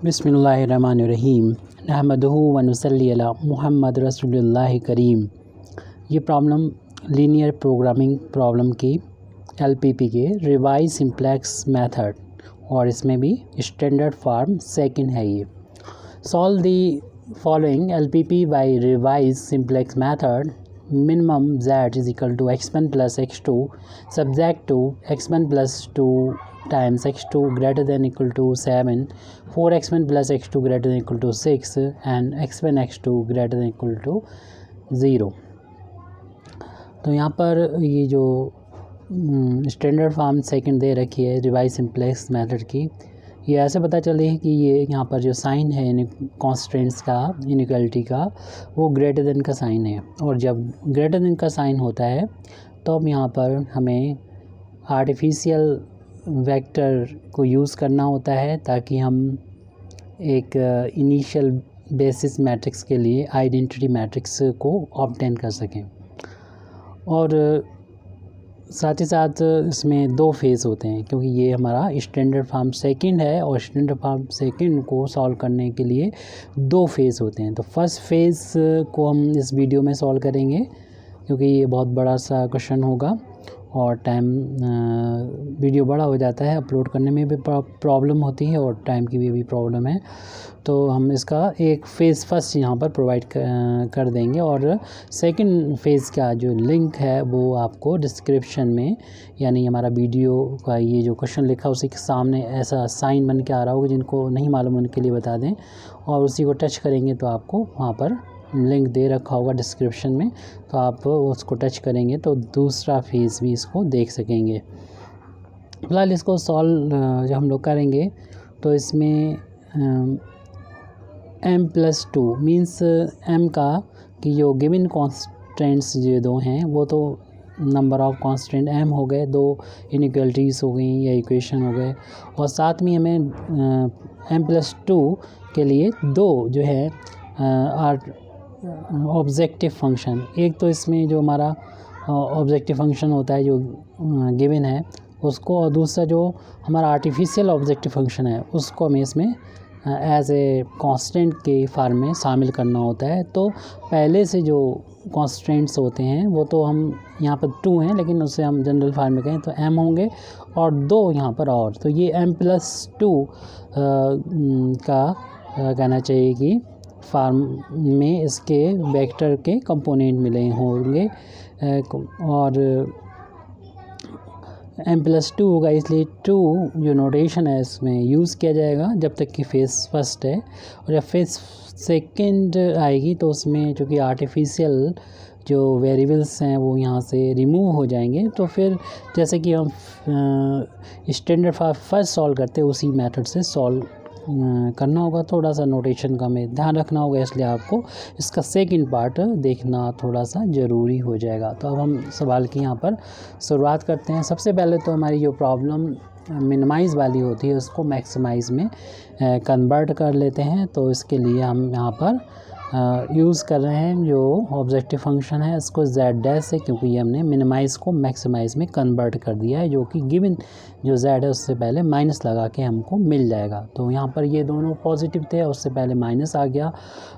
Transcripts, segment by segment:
बिस्मिल्लाहिर्रहमानिर्रहीम नहमदुहु व नुसल्ली अला मुहम्मद रसूलुल्लाह करीम। ये प्रॉब्लम लीनियर प्रोग्रामिंग प्रॉब्लम की एलपीपी के रिवाइज सिंप्लेक्स मेथड और इसमें भी स्टैंडर्ड फॉर्म सेकंड है। ये solve the following LPP by revise simplex method. Minimum z is equal to x1 plus x2 subject to x1 plus 2 times x2 greater than equal to 7, 4x1 plus x2 greater than equal to 6 and x1 x2 greater than equal to 0। तो यहाँ पर ये जो standard form second दे रखी है revise simplex method की, ये ऐसे पता चले है कि ये यहाँ पर जो साइन है कॉन्स्टेंट्स का इनइक्वालिटी का वो ग्रेटर देन का साइन है, और जब ग्रेटर देन का साइन होता है तो अब यहाँ पर हमें आर्टिफिशियल वेक्टर को यूज़ करना होता है ताकि हम एक इनिशियल बेसिस मैट्रिक्स के लिए आइडेंटिटी मैट्रिक्स को ऑब्टेन कर सकें। और साथ ही साथ इसमें दो फेज़ होते हैं, क्योंकि ये हमारा स्टैंडर्ड फॉर्म सेकंड है और स्टैंडर्ड फॉर्म सेकंड को सॉल्व करने के लिए दो फेज़ होते हैं। तो फर्स्ट फेज़ को हम इस वीडियो में सॉल्व करेंगे, क्योंकि ये बहुत बड़ा सा क्वेश्चन होगा और टाइम वीडियो बड़ा हो जाता है, अपलोड करने में भी प्रॉब्लम होती है और टाइम की भी प्रॉब्लम है। तो हम इसका एक फ़ेज़ फर्स्ट यहाँ पर प्रोवाइड कर देंगे और सेकंड फेज़ का जो लिंक है वो आपको डिस्क्रिप्शन में, यानी हमारा वीडियो का ये जो क्वेश्चन लिखा उसी के सामने ऐसा साइन बन के आ रहा होगा, जिनको नहीं मालूम उनके लिए बता दें, और उसी को टच करेंगे तो आपको वहाँ पर लिंक दे रखा होगा डिस्क्रिप्शन में, तो आप उसको टच करेंगे तो दूसरा फेज़ भी इसको देख सकेंगे। फिलहाल इसको सॉल्व जब हम लोग करेंगे तो इसमें m+2 मीन्स m का कि जो गिवन कॉन्स्टेंट्स जो दो हैं वो तो नंबर ऑफ कांस्टेंट m हो गए, दो इनइक्वालिटीज़ हो गई या इक्वेशन हो गए, और साथ में हमें m+2 के लिए दो जो है ऑब्जेक्टिव फंक्शन, एक तो इसमें जो हमारा ऑब्जेक्टिव फंक्शन होता है जो गिवन है उसको, और दूसरा जो हमारा आर्टिफिशियल ऑब्जेक्टिव फंक्शन है उसको हमें इसमें एज ए कांस्टेंट के फॉर्म में शामिल करना होता है। तो पहले से जो कांस्टेंट्स होते हैं वो तो हम यहाँ पर 2 हैं, लेकिन उससे हम जनरल फॉर्म में कहें तो m होंगे और दो यहाँ पर और, तो ये m+2 का कहना चाहिए कि फार्म में इसके वेक्टर के कंपोनेंट मिले होंगे, और m+2 होगा, इसलिए 2 जो नोटेशन है इसमें यूज़ किया जाएगा जब तक कि फेज़ फर्स्ट है। और जब फेज़ सेकंड आएगी तो उसमें चूँकि आर्टिफिशियल जो वेरिएबल्स हैं वो यहाँ से रिमूव हो जाएंगे, तो फिर जैसे कि हम स्टैंडर्ड फर्स्ट सॉल्व करते हैं उसी मेथड से सॉल्व करना होगा। थोड़ा सा नोटेशन का हमें ध्यान रखना होगा, इसलिए आपको इसका सेकंड पार्ट देखना थोड़ा सा ज़रूरी हो जाएगा। तो अब हम सवाल की यहाँ पर शुरुआत करते हैं। सबसे पहले तो हमारी जो प्रॉब्लम मिनिमाइज़ वाली होती है उसको मैक्सिमाइज़ में कन्वर्ट कर लेते हैं। तो इसके लिए हम यहाँ पर यूज़ कर रहे हैं जो ऑब्जेक्टिव फंक्शन है इसको z' से, क्योंकि ये हमने मिनिमाइज़ को मैक्सिमाइज़ में कन्वर्ट कर दिया है, जो कि गिवन जो z है उससे पहले माइनस लगा के हमको मिल जाएगा। तो यहाँ पर ये दोनों पॉजिटिव थे, उससे पहले माइनस आ गया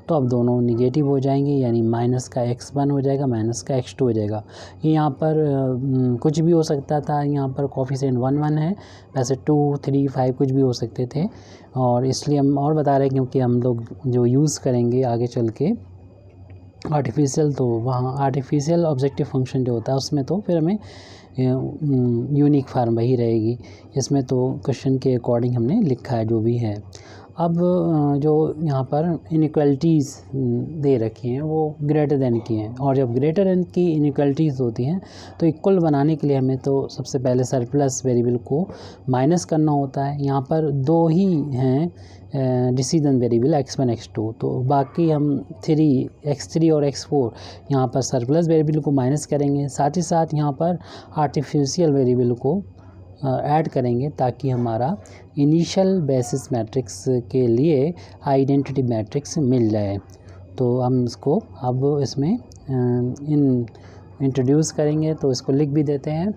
तो अब दोनों निगेटिव हो जाएंगे, यानी माइनस का x1 हो जाएगा, माइनस का x2 हो जाएगा। ये यहाँ पर कुछ भी हो सकता था, यहाँ पर कोफिशिएंट 1 1 है, वैसे 2 3 5 कुछ भी हो सकते थे, और इसलिए हम और बता रहे हैं क्योंकि हम लोग जो यूज़ करेंगे आगे चल के आर्टिफिशियल, तो वहाँ आर्टिफिशियल ऑब्जेक्टिव फंक्शन जो होता है उसमें तो फिर हमें यूनिक फार्म वही रहेगी। इसमें तो क्वेश्चन के अकॉर्डिंग हमने लिखा है जो भी है। अब जो यहाँ पर इनइक्वालिटीज़ दे रखी हैं वो ग्रेटर देन की हैं, और जब ग्रेटर देन की इनइक्वालिटीज़ होती हैं तो इक्वल बनाने के लिए हमें तो सबसे पहले सरप्लस वेरिएबल को माइनस करना होता है। यहाँ पर दो ही हैं डिसीजन वेरिएबल x1 x2, तो बाकी हम x3 और x4 यहाँ पर सरप्लस वेरिएबल को माइनस करेंगे, साथ ही साथ यहाँ पर आर्टिफिशियल वेरिएबल को ऐड करेंगे ताकि हमारा इनिशियल बेसिस मैट्रिक्स के लिए आइडेंटिटी मैट्रिक्स मिल जाए। तो हम इसको अब इसमें इंट्रोड्यूस करेंगे, तो इसको लिख भी देते हैं।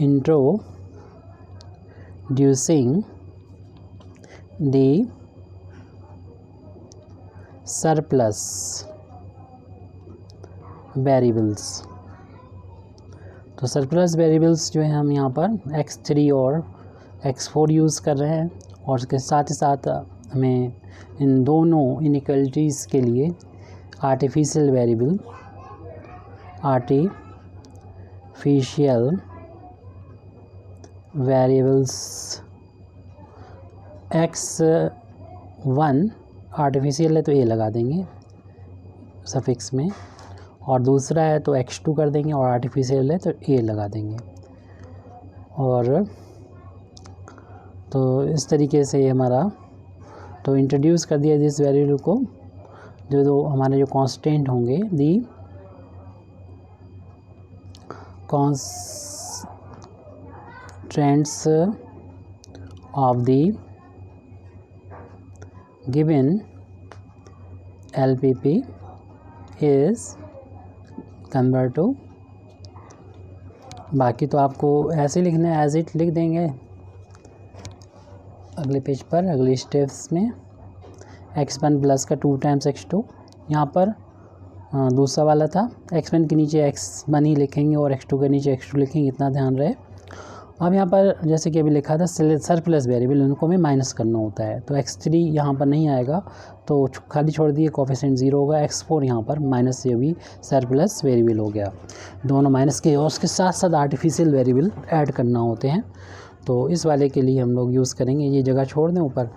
Introducing the surplus variables. तो सरप्लस वेरिएबल्स जो है हम यहाँ पर x3 और x4 यूज़ कर रहे हैं, और उसके साथ ही साथ हमें इन दोनों इनइक्वालिटीज़ के लिए आर्टिफिशियल वेरिएबल्स x1 आर्टिफिशियल है तो a लगा देंगे सफिक्स में, और दूसरा है तो x2 कर देंगे, और आर्टिफिशियल है तो a लगा देंगे। और तो इस तरीके से हमारा तो इंट्रोड्यूस कर दिया जिस वेरिएबल को, जो हमारे जो कांस्टेंट होंगे the constants of the given LPP is convert to, बाकी तो आपको ऐसे लिखना है, एज इट लिख देंगे अगले पेज पर, अगले स्टेप्स में। x1 प्लस का 2 टाइम्स x2, यहाँ पर दूसरा वाला था x1 के नीचे x1 ही लिखेंगे और x2 के नीचे x2 लिखेंगे, इतना ध्यान रहे। अब यहाँ पर जैसे कि अभी लिखा था सरप्लस वेरिएबल, उनको हमें माइनस करना होता है, तो x3 यहाँ पर नहीं आएगा तो खाली छोड़ दिए, कोफिशिएंट 0 होगा। x4 यहाँ पर माइनस से भी सरप्लस वेरिएबल हो गया, दोनों माइनस के, और उसके साथ साथ आर्टिफिशियल वेरिएबल ऐड करना होते हैं। तो इस वाले के लिए हम लोग यूज़ करेंगे, ये जगह छोड़ दें ऊपर,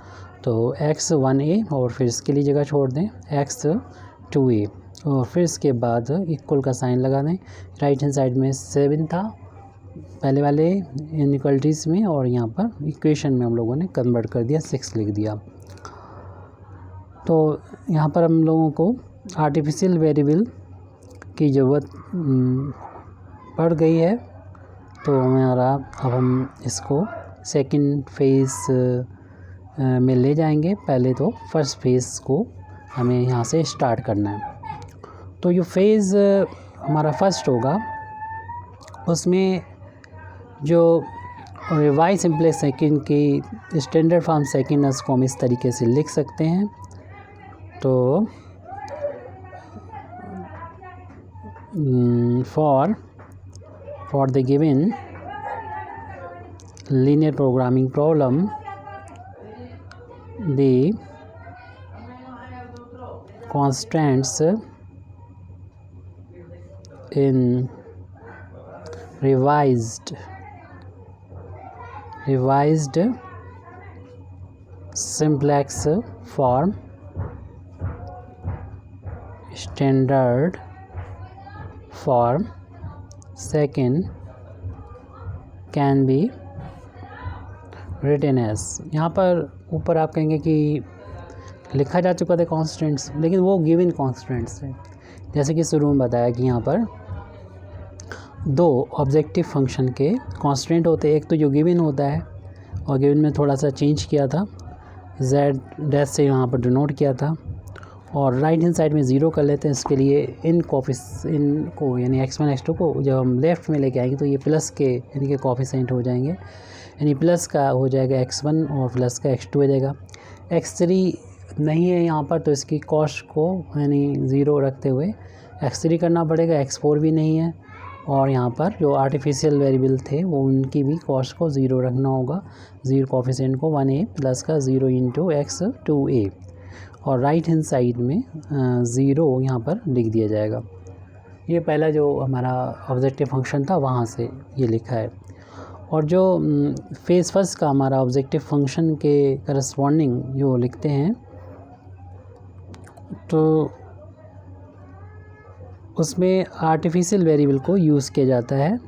तो x1a और फिर इसके लिए जगह छोड़ दें x2a, और फिर इसके बाद इक्वल का साइन लगा दें। राइट हैंड साइड में 7 था पहले वाले इनइक्वालिटीज़ में, और यहाँ पर इक्वेशन में हम लोगों ने कन्वर्ट कर दिया, 6 लिख दिया। तो यहाँ पर हम लोगों को आर्टिफिशियल वेरिएबल की ज़रूरत पड़ गई है, तो हमारा अब हम इसको सेकंड फेज़ में ले जाएंगे। पहले तो फर्स्ट फेज़ को हमें यहाँ से स्टार्ट करना है। तो ये फेज़ हमारा फर्स्ट होगा, उसमें जो रिवाइज सिंपलेक्स सेकंड की स्टैंडर्ड फॉर्म सेकंड है उसको हम इस तरीके से लिख सकते हैं। तो for the given linear programming problem, the constants in revised simplex form, standard form second can be written as, यहाँ पर ऊपर आप कहेंगे कि लिखा जा चुका था कॉन्स्टेंट्स, लेकिन वो गिवन कॉन्स्टेंट्स है। जैसे कि शुरू में बताया कि यहाँ पर दो ऑब्जेक्टिव फंक्शन के कांस्टेंट होते हैं, एक तो जो गिवन होता है, और गिवन में थोड़ा सा चेंज किया था, z डैश से यहाँ पर डिनोट किया था, और राइट हैंड साइड में 0 कर लेते हैं। इसके लिए इनको यानी x1 x2 को जब हम लेफ़्ट में लेके आएंगे तो ये प्लस के यानी कि कोफिशिएंट हो जाएंगे, यानी प्लस का हो जाएगा x1 और प्लस का x2 हो जाएगा। x3 नहीं है यहाँ पर, तो इसकी कॉस्ट को यानी 0 रखते हुए x3 करना पड़ेगा। x4 भी नहीं है, और यहाँ पर जो आर्टिफिशियल वेरिएबल थे वो उनकी भी कॉस्ट को 0 रखना होगा, 0 कोफिशिएंट को 1a प्लस का 0 इंटू x2a, और राइट हैंड साइड में 0 यहाँ पर लिख दिया जाएगा। ये पहला जो हमारा ऑब्जेक्टिव फंक्शन था वहाँ से ये लिखा है। और जो फेज़ फर्स्ट का हमारा ऑब्जेक्टिव फंक्शन के करस्पॉन्डिंग जो लिखते हैं, तो उसमें आर्टिफिशियल वेरिएबल को यूज़ किया जाता है।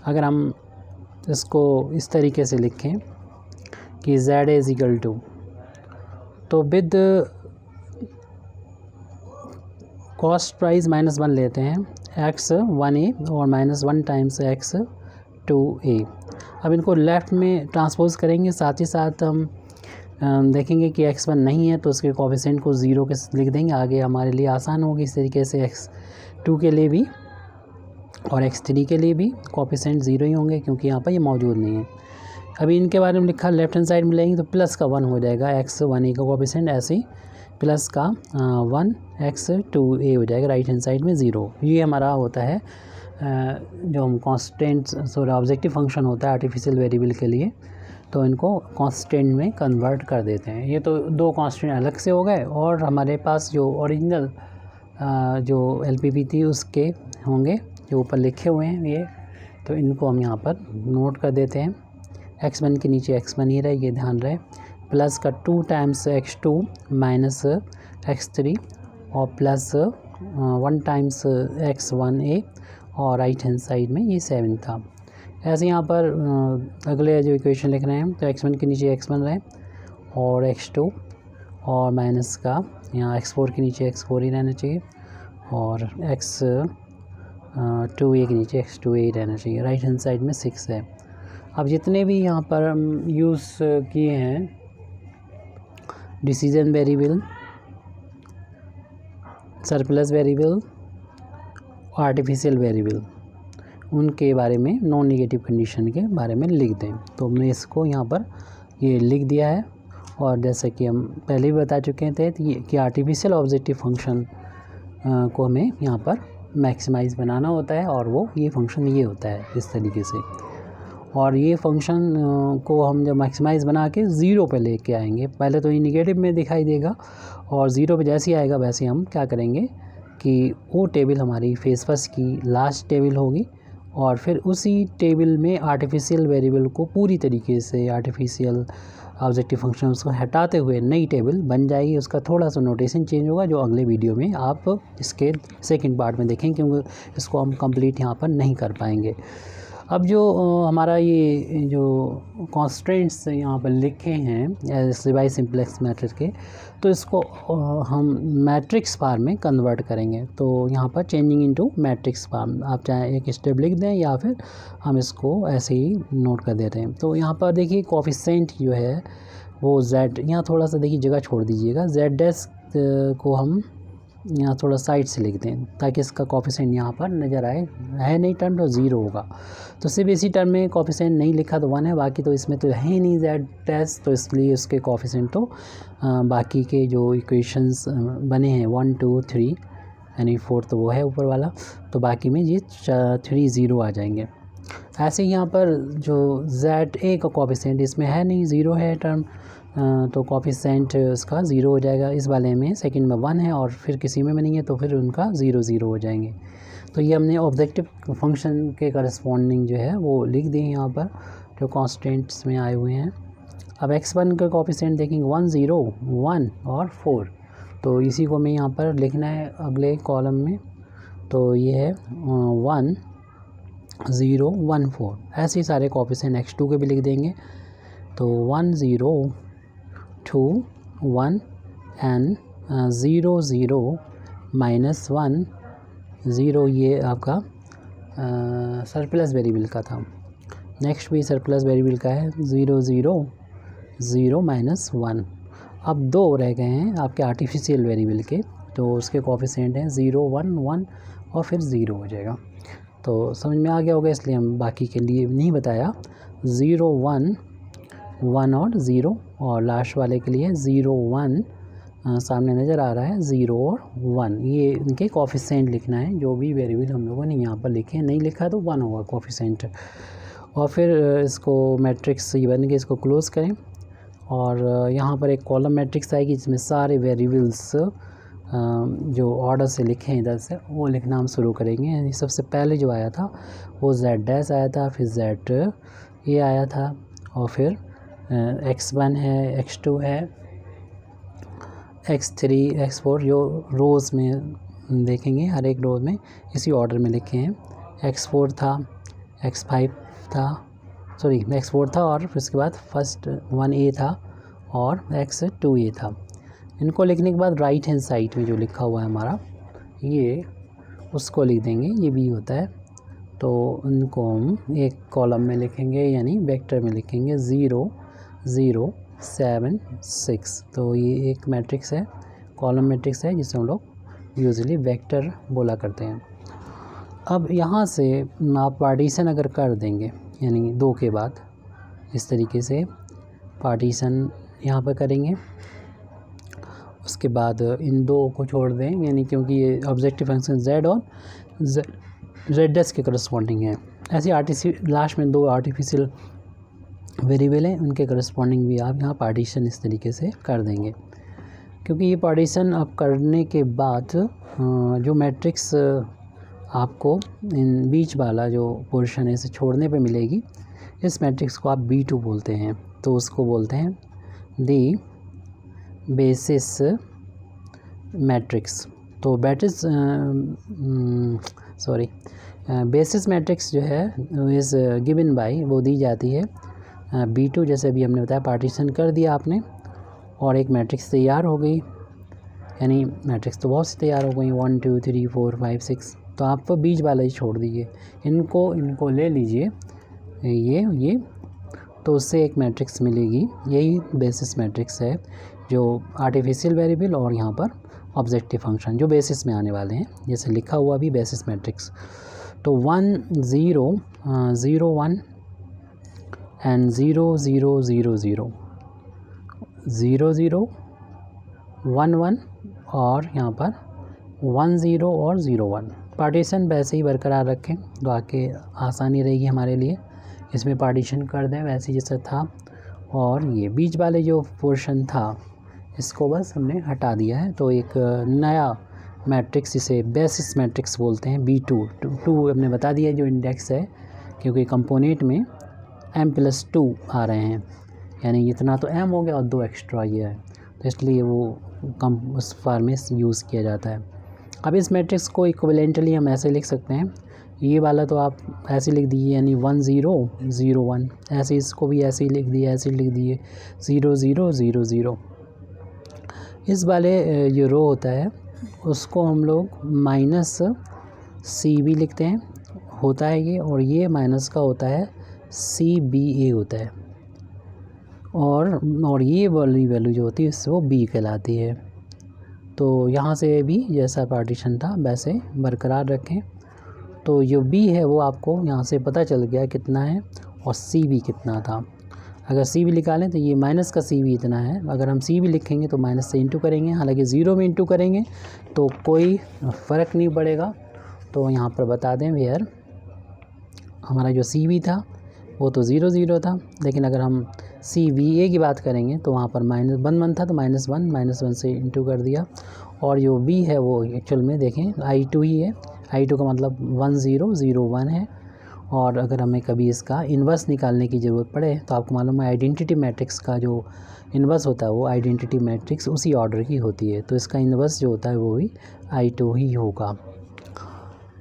अगर हम इसको इस तरीके से लिखें कि z इज़ इक्वल टू, तो विद कॉस्ट प्राइस -1 लेते हैं x1a और -1 टाइम्स x2a। अब इनको लेफ़्ट में ट्रांसपोज करेंगे, साथ ही साथ हम देखेंगे कि x1 नहीं है तो उसके कोफिशिएंट को 0 के लिख देंगे, आगे हमारे लिए आसान होगी। इस तरीके से x2 के लिए भी और x3 के लिए भी कोफिशिएंट 0 ही होंगे, क्योंकि यहाँ पर ये मौजूद नहीं है। अभी इनके बारे में लिखा लेफ्ट हैंड साइड में लेंगे तो प्लस का 1 हो जाएगा, x 1a का कोफिशिएंट, ऐसे ही प्लस का 1 x 2a हो जाएगा, राइट हैंड साइड में 0। ये हमारा होता है जो हम कांस्टेंट ऑब्जेक्टिव फंक्शन होता है आर्टिफिशियल वेरिएबल के लिए, तो इनको कांस्टेंट में कन्वर्ट कर देते हैं। ये तो दो कांस्टेंट अलग से हो गए, और हमारे पास जो ओरिजिनल जो LPP थी उसके होंगे जो ऊपर लिखे हुए हैं ये, तो इनको हम यहाँ पर नोट कर देते हैं। x1 के नीचे x1 ही रहे, ये ध्यान रहे, प्लस का 2 टाइम्स x2 माइनस x3 और प्लस 1 टाइम्स x1a, और राइट हैंड साइड में ये 7 था। ऐसे यहाँ पर अगले जो इक्वेशन लिख रहे हैं तो x1 के नीचे x1 रहे और x2 और माइनस का यहाँ x4 के नीचे x4 ही रहना चाहिए, और x2a के नीचे x2a ही रहना चाहिए, राइट हैंड साइड में 6 है। अब जितने भी यहाँ पर हम यूज़ किए हैं decision variable, surplus variable, artificial variable, उनके बारे में नॉन नेगेटिव कंडीशन के बारे में लिख दें। तो हमने इसको यहाँ पर ये लिख दिया है। और जैसे कि हम पहले भी बता चुके थे कि आर्टिफिशियल ऑब्जेक्टिव फंक्शन को हमें यहाँ पर मैक्सिमाइज़ बनाना होता है, और वो ये फंक्शन ये होता है इस तरीके से। और ये फंक्शन को हम जब मैक्सिमाइज़ बना के 0 पे लेके आएंगे, पहले तो ये निगेटिव में दिखाई देगा, और 0 पे जैसे ही आएगा वैसे हम क्या करेंगे कि वो टेबल हमारी फेस फर्स्ट की लास्ट टेबल होगी, और फिर उसी टेबल में आर्टिफिशियल वेरिएबल को पूरी तरीके से आर्टिफिशियल ऑब्जेक्टिव फंक्शन उसको हटाते हुए नई टेबल बन जाएगी। उसका थोड़ा सा नोटेशन चेंज होगा जो अगले वीडियो में आप इसके सेकंड पार्ट में देखेंगे, क्योंकि इसको हम कंप्लीट यहाँ पर नहीं कर पाएंगे। अब जो हमारा ये जो कॉन्स्टेंट्स यहाँ पर लिखे हैं रिवाइज सिंप्लेक्स मैट्रिक्स के, तो इसको हम मैट्रिक्स फॉर्म में कन्वर्ट करेंगे। तो यहाँ पर चेंजिंग इनटू मैट्रिक्स फॉर्म, आप चाहे एक स्टेप लिख दें या फिर हम इसको ऐसे ही नोट कर देते हैं। तो यहाँ पर देखिए कोफिशिएंट जो है वो z, यहाँ थोड़ा सा देखिए जगह छोड़ दीजिएगा, z' को हम यहाँ थोड़ा साइड से लिख दें ताकि इसका कोफिशिएंट यहाँ पर नज़र आए। है नहीं टर्म तो 0 होगा, तो सिर्फ इसी टर्म में कोफिशिएंट नहीं लिखा तो 1 है, बाकी तो इसमें तो है ही नहीं z', तो इसलिए इसके कोफिशिएंट तो बाकी के जो इक्वेशंस बने हैं 1 2 3 यानी 4 तो वो है ऊपर वाला, तो बाकी में ये 3 0 आ जाएंगे। ऐसे ही यहाँ पर जो ZA का कोफिशिएंट इसमें है नहीं, 0 है टर्म, तो कोफिशिएंट उसका 0 हो जाएगा। इस वाले में सेकंड में 1 है और फिर किसी में नहीं है, तो फिर उनका 0 0 हो जाएंगे। तो ये हमने ऑब्जेक्टिव फंक्शन के करस्पॉन्डिंग जो है वो लिख दिए यहाँ पर जो कांस्टेंट्स में आए हुए हैं। अब x1 का कोफिशिएंट देखेंगे 1 0 1 और 4, तो इसी को हमें यहाँ पर लिखना है अगले कॉलम में। तो ये है 1 0 1 4, ऐसे ही सारे कोफिशिएंट x2 के भी लिख देंगे। तो 1 0 2 1 एंड 0 0 माइनस 1 0, ये आपका सरप्लस वेरिएबल का था। नेक्स्ट भी सरप्लस वेरिएबल का है 0 0 0 माइनस 1। अब 2 रह गए हैं आपके आर्टिफिशियल वेरिएबल के, तो उसके कोफिशिएंट हैं 0 1 1 और फिर 0 हो जाएगा। तो समझ में आ गया होगा, इसलिए हम बाकी के लिए नहीं बताया। 0 1 1 और 0, और लास्ट वाले के लिए 0 1 सामने नज़र आ रहा है 0 और 1, ये इनके कोफिशिएंट लिखना है। जो भी वेरिएबल हम लोगों ने यहाँ पर लिखे, नहीं लिखा तो 1 होगा कोफिशिएंट। और फिर इसको मैट्रिक्स ये बन के इसको क्लोज़ करें, और यहाँ पर एक कॉलम मैट्रिक्स आएगी जिसमें सारे वेरिएबल्स जो ऑर्डर से लिखे हैं इधर से वो लिखना हम शुरू करेंगे। सबसे पहले जो आया था वो z' आया था, फिर ZA आया था, और फिर x1 है, x2 है, x3 x4, जो रोज़ में देखेंगे हर एक रोज़ में इसी ऑर्डर में लिखे हैं। x4 था, x5 था, सॉरी x4 था, और फिर उसके बाद फर्स्ट 1a था और x2a था। इनको लिखने के बाद राइट हैंड साइड में जो लिखा हुआ है हमारा ये, उसको लिख देंगे, ये भी होता है। तो उनको हम एक कॉलम में लिखेंगे यानी वेक्टर में लिखेंगे 0 0 7 6। तो ये एक मैट्रिक्स है, कॉलम मैट्रिक्स है, जिसे हम लोग यूजुअली वेक्टर बोला करते हैं। अब यहाँ से आप पार्टीशन अगर कर देंगे यानी 2 के बाद इस तरीके से पार्टीशन यहाँ पर करेंगे। उसके बाद इन दो को छोड़ दें, यानी क्योंकि ये ऑब्जेक्टिव फंक्शन z और z' के करस्पॉन्डिंग है। ऐसे लास्ट में दो आर्टिफिशियल वेरिएबल हैं, उनके करस्पॉन्डिंग भी आप यहाँ पार्टीशन इस तरीके से कर देंगे। क्योंकि ये पार्टीशन आप करने के बाद जो मैट्रिक्स आपको इन बीच वाला जो पोर्शन है इसे छोड़ने पे मिलेगी, इस मैट्रिक्स को आप B2 बोलते हैं। तो उसको बोलते हैं दी बेसिस मैट्रिक्स। तो बेसिस मैट्रिक्स जो है इज़ गिवन बाय, वो दी जाती है B2। जैसे अभी हमने बताया पार्टीशन कर दिया आपने और एक मैट्रिक्स तैयार हो गई, यानी मैट्रिक्स तो बहुत सी तैयार हो गई 1 2 3 4 5 6। तो आप बीच वाला ही छोड़ दीजिए, इनको ले लीजिए ये तो उससे एक मैट्रिक्स मिलेगी। यही बेसिस मैट्रिक्स है जो आर्टिफिशियल वेरिएबल और यहाँ पर ऑब्जेक्टिव फंक्शन जो बेसिस में आने वाले हैं, जैसे लिखा हुआ भी बेसिस मैट्रिक्स। तो 1 0 0 1 एंड 0 0 0 0 0 0 1 1 और यहाँ पर 1 0 और 0 1। पार्टीशन वैसे ही बरकरार रखें तो आगे आसानी रहेगी हमारे लिए। इसमें पार्टीशन कर दें वैसे जैसा था, और ये बीच वाले जो पोर्शन था इसको बस हमने हटा दिया है। तो एक नया मैट्रिक्स, इसे बेसिस मैट्रिक्स बोलते हैं B2। 2 हमने बता दिया जो इंडेक्स है, क्योंकि कंपोनेंट में m+2 आ रहे हैं, यानी इतना तो m हो गया और 2 एक्स्ट्रा ये है, तो इसलिए वो उस फॉर्म में यूज़ किया जाता है। अब इस मैट्रिक्स को इक्विवेलेंटली हम ऐसे लिख सकते हैं, ये वाला तो आप ऐसे लिख दीजिए, यानी 1 0 0 1, ऐसे इसको भी ऐसे ही लिख दिए, ऐसे लिख दिए 0 0 0 0। इस वाले जो रो होता है उसको हम लोग -CB लिखते हैं, होता है ये, और ये माइनस का होता है CBA होता है, और ये वाली वैल्यू जो होती है इससे वो B कहलाती है। तो यहाँ से भी जैसा पार्टीशन था वैसे बरकरार रखें। तो जो B है वो आपको यहाँ से पता चल गया कितना है, और CB कितना था। अगर CB निकालें तो ये माइनस का CB इतना है, अगर हम CB लिखेंगे तो माइनस से इंटू करेंगे, हालांकि 0 में इंटू करेंगे तो कोई फ़र्क नहीं पड़ेगा। तो यहाँ पर बता दें वेयर हमारा जो CB था वो तो 0 0 था, लेकिन अगर हम CBA की बात करेंगे तो वहाँ पर -1 1 था, तो -1 से इंटू कर दिया। और जो B है वो एक्चुअल में देखें I2 ही है, I2 का मतलब 1 0 0 1 है। और अगर हमें कभी इसका इन्वर्स निकालने की ज़रूरत पड़े तो आपको मालूम है आइडेंटिटी मैट्रिक्स का जो इन्वर्स होता है वो आइडेंटिटी मैट्रिक्स उसी ऑर्डर की होती है, तो इसका इन्वर्स जो होता है वो भी I2 ही होगा।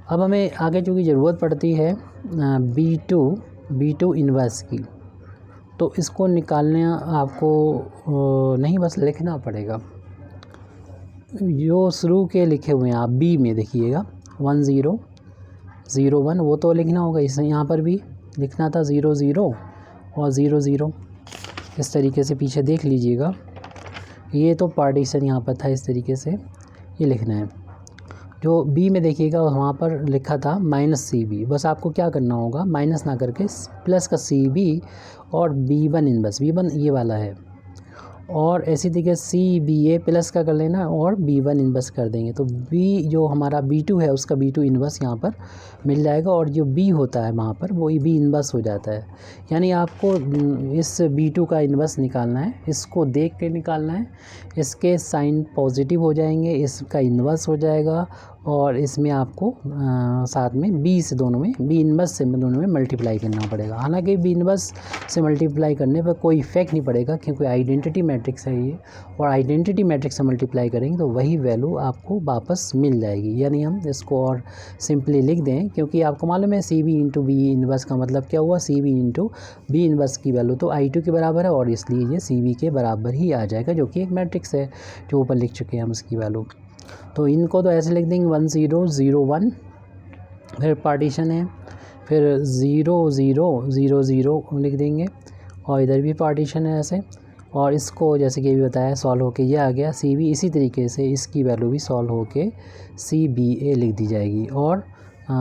अब हमें आगे जो की ज़रूरत पड़ती है B2 इन्वर्स की, तो इसको निकालने आपको नहीं बस लिखना पड़ेगा, जो शुरू के लिखे हुए हैं आप B में देखिएगा 1 0 0 1 वो तो लिखना होगा, इसे यहाँ पर भी लिखना था 0 0 और 0 0, इस तरीके से पीछे देख लीजिएगा। ये तो पार्टीशन यहाँ पर था, इस तरीके से ये लिखना है। जो B में देखिएगा वहाँ पर लिखा था -CB, बस आपको क्या करना होगा माइनस ना करके प्लस का CB और B1 इन्वर्स, B1 ये वाला है, और ऐसी तरीके CBA प्लस का कर लेना और B1 इन्वर्स कर देंगे, तो B जो हमारा B2 है उसका B2 इन्वर्स यहाँ पर मिल जाएगा, और जो B होता है वहाँ पर वो B इन्वर्स हो जाता है। यानी आपको इस B2 का इन्वर्स निकालना है, इसको देख के निकालना है, इसके साइन पॉजिटिव हो जाएंगे, इसका इन्वर्स हो जाएगा, और इसमें आपको साथ में B से दोनों में B इन्वर्स से दोनों में मल्टीप्लाई करना पड़ेगा। हालांकि B इन्वर्स से मल्टीप्लाई करने पर कोई इफेक्ट नहीं पड़ेगा, क्योंकि आइडेंटिटी मैट्रिक्स है ये, और आइडेंटिटी मैट्रिक्स से मल्टीप्लाई करेंगे तो वही वैल्यू आपको वापस मिल जाएगी। यानी हम इसको और सिंपली लिख दें, क्योंकि आपको मालूम है CB इंटू B इन्वर्स का मतलब क्या हुआ, CB इंटू B इन्वर्स की वैल्यू तो I2 के बराबर है, और इसलिए ये CB के बराबर ही आ जाएगा, जो कि एक मैट्रिक्स है जो ऊपर लिख चुके हैं हम उसकी वैल्यू। तो इनको तो ऐसे लिख देंगे 1 0 0 1, फिर पार्टीशन है, फिर 0 0 0 0 लिख देंगे, और इधर भी पार्टीशन है ऐसे, और इसको जैसे कि अभी बताया सॉल्व होके ये आ गया CB, इसी तरीके से इसकी वैल्यू भी सॉल्व होके CBA लिख दी जाएगी। और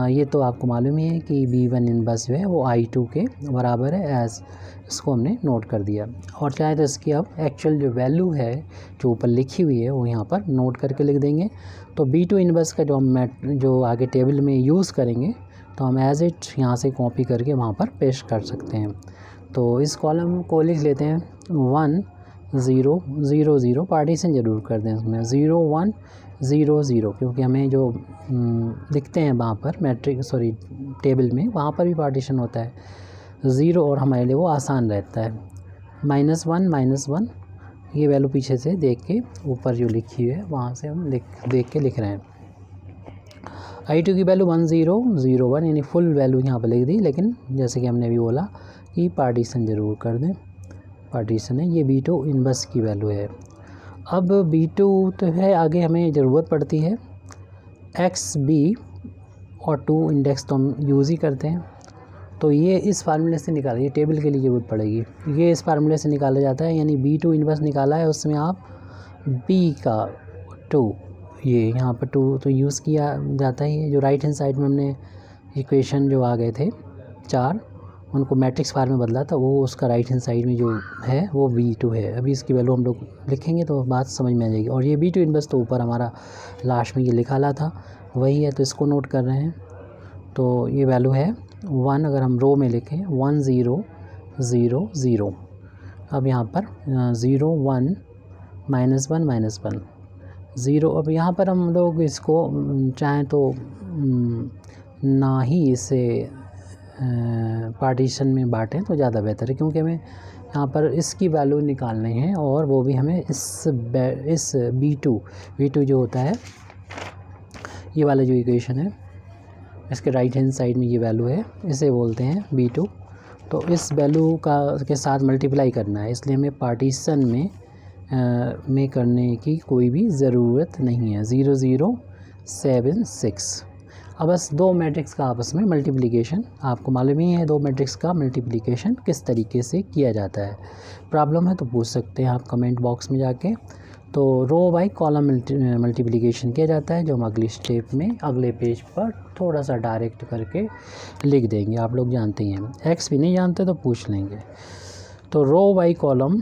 ये तो आपको मालूम ही है कि B1 इनवर्स जो है वो I2 के बराबर है, एज इसको हमने नोट कर दिया। और चाहे तो इसकी अब एक्चुअल जो वैल्यू है जो ऊपर लिखी हुई है वो यहाँ पर नोट करके लिख देंगे। तो B2 इनवर्स का जो आगे टेबल में यूज़ करेंगे तो हम एज इट यहाँ से कॉपी करके वहाँ पर पेस्ट कर सकते हैं। तो इस कॉलम को लिख लेते हैं 1 0 0 0, पार्टीशन ज़रूर कर दें इसमें 0 1 0 0, क्योंकि हमें जो लिखते हैं वहाँ पर टेबल में वहाँ पर भी पार्टीशन होता है 0 और हमारे लिए वो आसान रहता है। -1 ये वैल्यू पीछे से देख के ऊपर जो लिखी है वहाँ से हम देख के लिख रहे हैं। I2 की वैल्यू 1 0 0 1, यानी फुल वैल्यू यहाँ पर लिख दी, लेकिन जैसे कि हमने अभी बोला कि पार्टीशन ज़रूर कर दें। पार्टीशन है, ये B2 इनवर्स की वैल्यू है। अब B2 तो है, आगे हमें ज़रूरत पड़ती है XB और 2 इंडेक्स तो हम यूज़ ही करते हैं। तो ये इस फार्मूले से निकाला, ये टेबल के लिए ज़रूरत पड़ेगी, ये इस फार्मूले से निकाला जाता है। यानी B2 इनवर्स निकाला है, उसमें आप B का 2, ये यहाँ पर 2 तो यूज़ किया जाता है। जो राइट हैंड साइड में हमने इक्वेशन जो आ गए थे 4, उनको मैट्रिक्स फार्म में बदला था, वो उसका राइट हैंड साइड में जो है वो B2 है। अभी इसकी वैल्यू हम लोग लिखेंगे तो बात समझ में आ जाएगी। और ये B2 इनवर्स तो ऊपर हमारा लास्ट में ये लिखा था वही है, तो इसको नोट कर रहे हैं। तो ये वैल्यू है 1, अगर हम रो में लिखें 1 0 0 0। अब यहाँ पर 0 1 -1 0। अब यहाँ पर हम लोग इसको चाहें तो ना ही इसे पार्टीशन में बांटें तो ज़्यादा बेहतर है, क्योंकि हमें यहाँ पर इसकी वैल्यू निकालनी है और वो भी हमें इस B2 जो होता है, ये वाला जो इक्वेशन है इसके राइट हैंड साइड में ये वैल्यू है, इसे बोलते हैं B2। तो इस वैल्यू के साथ मल्टीप्लाई करना है, इसलिए हमें पार्टीशन में करने की कोई भी ज़रूरत नहीं है। 0 0 7 6। अब बस दो मैट्रिक्स का आपस में मल्टीप्लिकेशन, आपको मालूम ही है दो मैट्रिक्स का मल्टीप्लिकेशन किस तरीके से किया जाता है। प्रॉब्लम है तो पूछ सकते हैं आप कमेंट बॉक्स में जाके। तो रो बाई कॉलम मल्टीप्लिकेशन किया जाता है, जो हम अगली स्टेप में अगले पेज पर थोड़ा सा डायरेक्ट करके लिख देंगे। आप लोग जानते ही हैं, एक्स भी नहीं जानते तो पूछ लेंगे। तो रो बाई कॉलम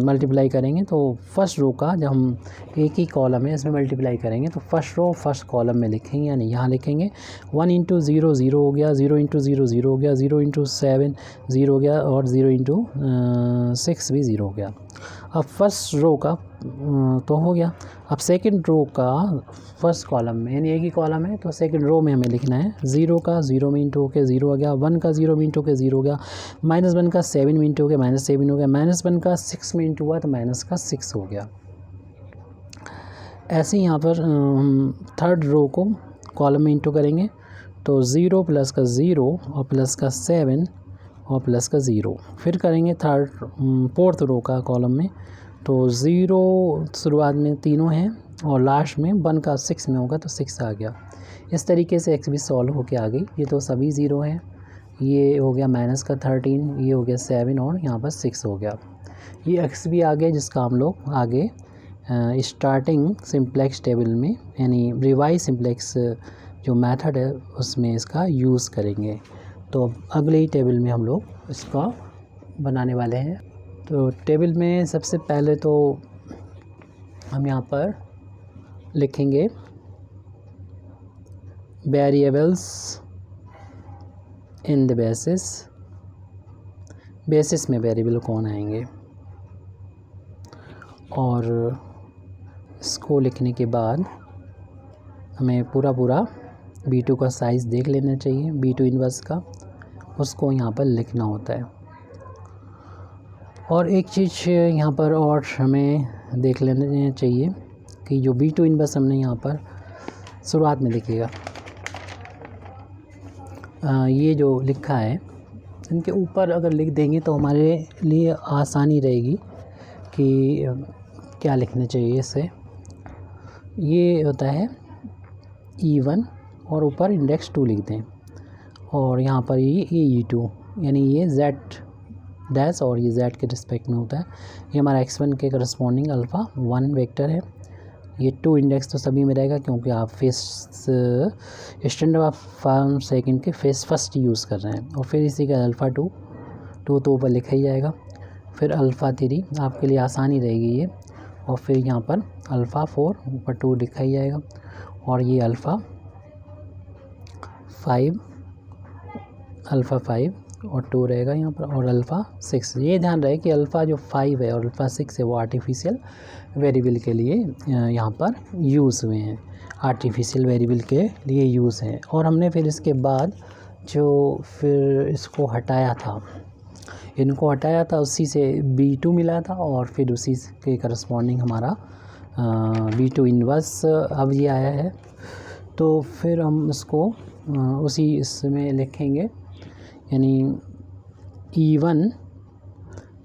मल्टीप्लाई करेंगे तो फर्स्ट रो का, जब हम एक ही कॉलम है इसमें मल्टीप्लाई करेंगे तो फर्स्ट रो फर्स्ट कॉलम में लिखेंगे, यानी यहाँ लिखेंगे 1 × 0 0 हो गया, 0 × 0 0 हो गया, 0 × 7 0 हो गया और 0 × 6 भी 0 हो गया। अब फर्स्ट रो का तो हो गया। अब सेकंड रो का फर्स्ट कॉलम में, यानी एक ही कॉलम है तो सेकंड रो में हमें लिखना है 0 का 0 में इंटू होकर 0 हो गया, 1 का 0 में इंटू होकर 0 हो गया, -1 का 7 में इंटू होकर -7 हो गया, -1 का 6 में इंटू हुआ तो माइनस का 6 हो गया। ऐसे ही यहाँ पर थर्ड रो को कॉलम में इंटू करेंगे तो 0 प्लस का 0 और प्लस का 7 और प्लस का 0। फिर करेंगे फोर्थ रो का कॉलम में तो 0 शुरुआत में तीनों हैं और लास्ट में 1 का 6 में होगा तो 6 आ गया। इस तरीके से एक्स भी सॉल्व होके आ गई। ये तो सभी 0 हैं, ये हो गया माइनस का 13, ये हो गया 7 और यहाँ पर 6 हो गया। ये एक्स भी आ गया, जिसका हम लोग आगे स्टार्टिंग सिंप्लेक्स टेबल में, यानी रिवाइज सिंप्लेक्स जो मेथड है उसमें इसका यूज़ करेंगे। तो अगले ही टेबल में हम लोग इसका बनाने वाले हैं। तो टेबल में सबसे पहले तो हम यहाँ पर लिखेंगे वेरिएबल्स इन द बेसिस में वेरिएबल कौन आएंगे, और इसको लिखने के बाद हमें पूरा B2 का साइज़ देख लेना चाहिए, B2 इनवर्स का, उसको यहाँ पर लिखना होता है। और एक चीज़ यहाँ पर और हमें देख लेना चाहिए कि जो B2 इनवर्स हमने यहाँ पर शुरुआत में देखिएगा, ये जो लिखा है इनके ऊपर अगर लिख देंगे तो हमारे लिए आसानी रहेगी कि क्या लिखना चाहिए इसे। ये होता है E1 और ऊपर इंडेक्स 2 लिख दें, और यहाँ पर ये E2, यानी ये Z डैश और ये Z के रिस्पेक्ट में होता है। ये हमारा x1 के करस्पॉन्डिंग अल्फ़ा 1 वेक्टर है। ये 2 इंडेक्स तो सभी में रहेगा क्योंकि आप face standard of form second के फेस फर्स्ट यूज़ कर रहे हैं। और फिर इसी का अल्फ़ा 2 तो ऊपर लिखा ही जाएगा। फिर अल्फ़ा 3 आपके लिए आसानी रहेगी ये, और फिर यहाँ पर अल्फ़ा 4 ऊपर 2 लिखा ही जाएगा। और ये अल्फ़ा 5 और 2 रहेगा यहाँ पर, और अल्फ़ा 6। ये ध्यान रहे कि अल्फ़ा जो 5 है और अल्फ़ा 6 है वो आर्टिफिशियल वेरिएबल के लिए यहाँ पर यूज़ हुए हैं, आर्टिफिशियल वेरिएबल के लिए यूज़ हैं। और हमने फिर इसके बाद जो फिर इसको हटाया था, इनको हटाया था, उसी से B2 मिला था, और फिर उसी के करस्पॉन्डिंग हमारा B2 इन्वर्स अब ये आया है। तो फिर हम इसको उसी इसमें लिखेंगे, यानी E1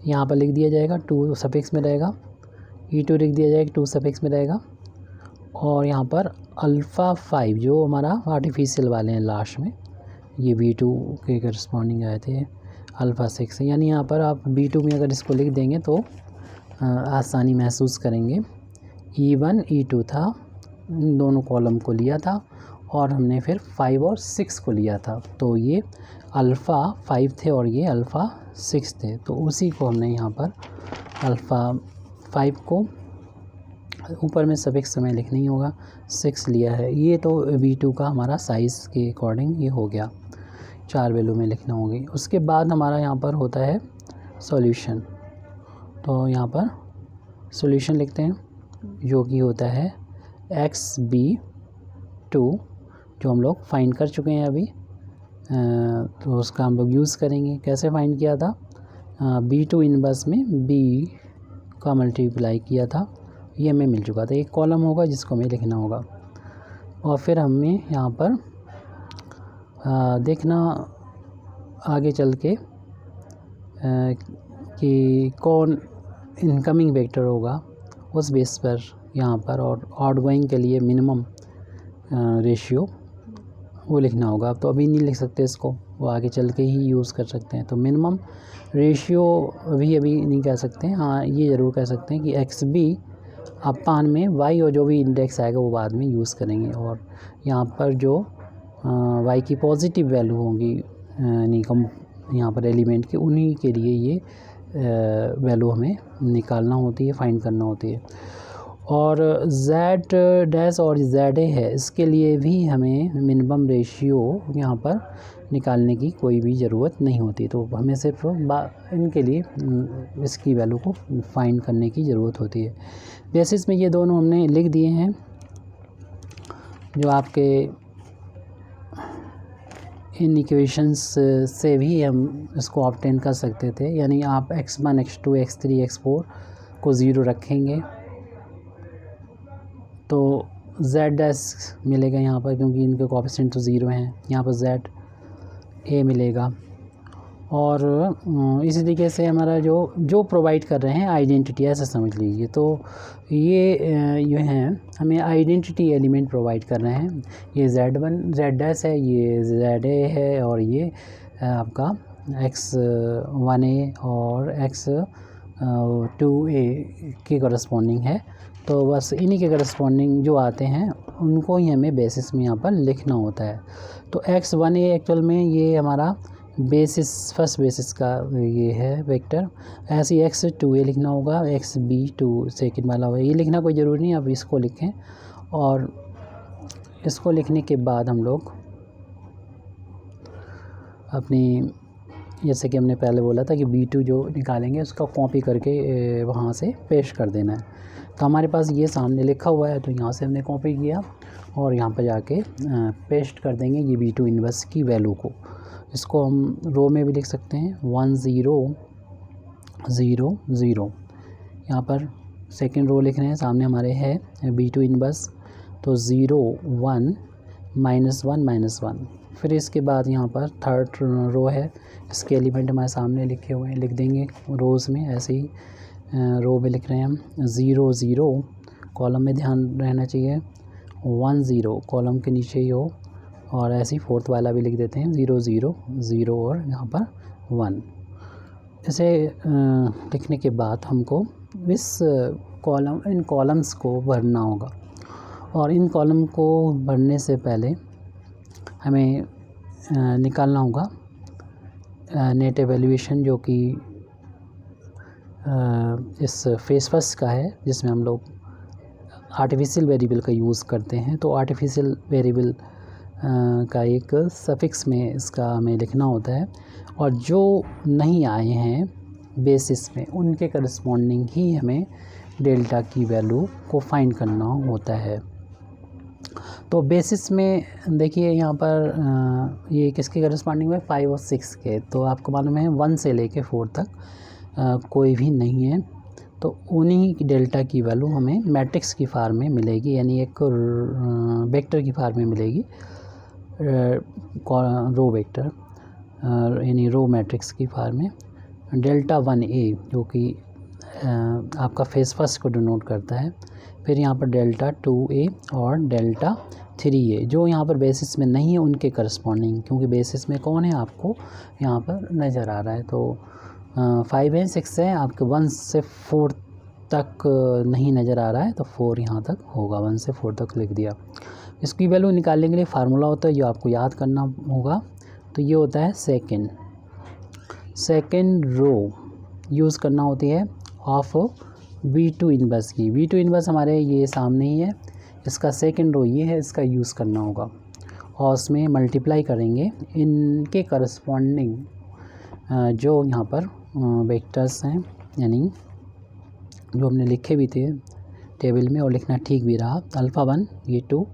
यहाँ पर लिख दिया जाएगा, 2 सफिक्स में रहेगा, E2 लिख दिया जाएगा, 2 सफिक्स में रहेगा, और यहाँ पर अल्फ़ा 5 जो हमारा आर्टिफिशियल वाले हैं लास्ट में, ये B2 के करस्पॉन्डिंग आए थे, अल्फ़ा 6। यानी यहाँ पर आप B2 में अगर इसको लिख देंगे तो आसानी महसूस करेंगे। E1 E2 था, इन दोनों कॉलम को लिया था, और हमने फिर 5 और 6 को लिया था। तो ये अल्फ़ा 5 थे और ये अल्फ़ा 6 थे, तो उसी को हमने यहाँ पर अल्फ़ा 5 को ऊपर में सफिक्स समय लिखना ही होगा, 6 लिया है। ये तो B2 का हमारा साइज़ के अकॉर्डिंग ये हो गया, 4 वैल्यू में लिखना होगी। उसके बाद हमारा यहाँ पर होता है सॉल्यूशन। तो यहाँ पर सॉल्यूशन लिखते हैं, जो कि होता है XB2 जो हम लोग फाइंड कर चुके हैं अभी। तो उसका हम लोग यूज़ करेंगे। कैसे फाइंड किया था? B2 इनवर्स में B का मल्टीप्लाई किया था, ये हमें मिल चुका था। एक कॉलम होगा जिसको हमें लिखना होगा, और फिर हमें यहाँ पर देखना आगे चल के कि कौन इनकमिंग वेक्टर होगा उस बेस पर यहाँ पर, और आउटगोइंग के लिए मिनिमम रेशियो वो लिखना होगा। तो अभी नहीं लिख सकते इसको, वो आगे चल के ही यूज़ कर सकते हैं। तो मिनिमम रेशियो अभी नहीं कह सकते हैं, हाँ ये ज़रूर कह सकते हैं कि XB अपान में Y, और जो भी इंडेक्स आएगा वो बाद में यूज़ करेंगे। और यहाँ पर जो Y की पॉजिटिव वैल्यू होंगी यानी कम यहाँ पर एलिमेंट के, उन्हीं के लिए ये वैल्यू हमें निकालना होती है, फाइंड करना होती है। और Z डैश और ZA है, इसके लिए भी हमें मिनिमम रेशियो यहाँ पर निकालने की कोई भी ज़रूरत नहीं होती। तो हमें सिर्फ इनके लिए इसकी वैल्यू को फाइंड करने की ज़रूरत होती है। बेसिस में ये दोनों हमने लिख दिए हैं, जो आपके इन इक्वेशंस से भी हम इसको ऑब्टेन कर सकते थे। यानी आप x1 x2 x3 x4 को 0 रखेंगे तो Z डैश मिलेगा यहाँ पर, क्योंकि इनके कोएफिशिएंट तो 0 हैं। यहाँ पर ZA मिलेगा। और इसी तरीके से हमारा जो प्रोवाइड कर रहे हैं आइडेंटिटी, ऐसा समझ लीजिए। तो ये हैं, हमें आइडेंटिटी एलिमेंट प्रोवाइड कर रहे हैं। ये Z डैश है, ये ZA है, और ये आपका X1A और X2A के करस्पॉन्डिंग है। तो बस इन्हीं के करस्पॉन्डिंग जो आते हैं उनको ही हमें बेसिस में यहाँ पर लिखना होता है। तो X1A एक्चुअल में ये हमारा बेसिस, फर्स्ट बेसिस का ये है वेक्टर। ऐसे ही X2A लिखना होगा, XB2 सेकंड वाला होगा। ये लिखना कोई ज़रूरी नहीं, अब इसको लिखें। और इसको लिखने के बाद हम लोग अपनी, जैसे कि हमने पहले बोला था कि B2 जो निकालेंगे उसका कॉपी करके वहाँ से पेस्ट कर देना है। तो हमारे पास ये सामने लिखा हुआ है, तो यहाँ से हमने कॉपी किया और यहाँ पर जाके पेस्ट कर देंगे ये B2 इन्वर्स की वैल्यू को। इसको हम रो में भी लिख सकते हैं, 1 0 0 0। यहाँ पर सेकेंड रो लिख रहे हैं, सामने हमारे है B2 इन्वर्स, तो 0 1 -1 -1। फिर इसके बाद यहाँ पर थर्ड रो है, इसके एलिमेंट हमारे सामने लिखे हुए हैं, लिख देंगे रोज़ में। ऐसे ही रो में लिख रहे हैं हम 0 0, कॉलम में ध्यान रहना चाहिए 1 0 कॉलम के नीचे ही हो। और ऐसे ही फोर्थ वाला भी लिख देते हैं 0 0 0 और यहाँ पर 1। इसे लिखने के बाद हमको इस इन कॉलम्स को भरना होगा। और इन कॉलम को भरने से पहले हमें निकालना होगा नेट एवेल्यूएशन, जो कि इस फेस फर्स्ट का है, जिसमें हम लोग आर्टिफिशियल वेरिएबल का यूज़ करते हैं। तो आर्टिफिशियल वेरिएबल का एक सफिक्स में इसका हमें लिखना होता है, और जो नहीं आए हैं बेसिस में उनके करस्पॉन्डिंग ही हमें डेल्टा की वैल्यू को फाइंड करना होता है। तो बेसिस में देखिए यहाँ पर ये किसके करस्पॉन्डिंग है, 5 और 6 के। तो आपको मालूम है 1 से लेके 4 तक कोई भी नहीं है, तो उन्हीं की डेल्टा की वैल्यू हमें मैट्रिक्स की फार्म में मिलेगी, यानी एक वेक्टर की फार्म में मिलेगी, रो वेक्टर यानी रो मैट्रिक्स की फार्म में। डेल्टा 1A जो कि आपका फेस फर्स्ट को डिनोट करता है। फिर यहाँ पर डेल्टा 2A और डेल्टा 3A जो यहाँ पर बेसिस में नहीं है उनके करस्पॉन्डिंग, क्योंकि बेसिस में कौन है आपको यहाँ पर नज़र आ रहा है। तो 5 है 6 है, आपके 1 से 4 तक नहीं नज़र आ रहा है, तो 4 यहाँ तक होगा, 1 से 4 तक लिख दिया। इसकी वैल्यू निकालने के लिए फार्मूला होता है जो आपको याद करना होगा। तो ये होता है सेकेंड रो यूज़ करना होती है ऑफ V2 इनवर्स की। V2 इनवर्स हमारे ये सामने ही है, इसका सेकेंड रो ये है, इसका यूज़ करना होगा और उसमें मल्टीप्लाई करेंगे इनके करस्पॉन्डिंग जो यहाँ पर वेक्टर्स हैं, यानी जो हमने लिखे भी थे टेबल में और लिखना ठीक भी रहा। अल्फ़ा 1 ये 2,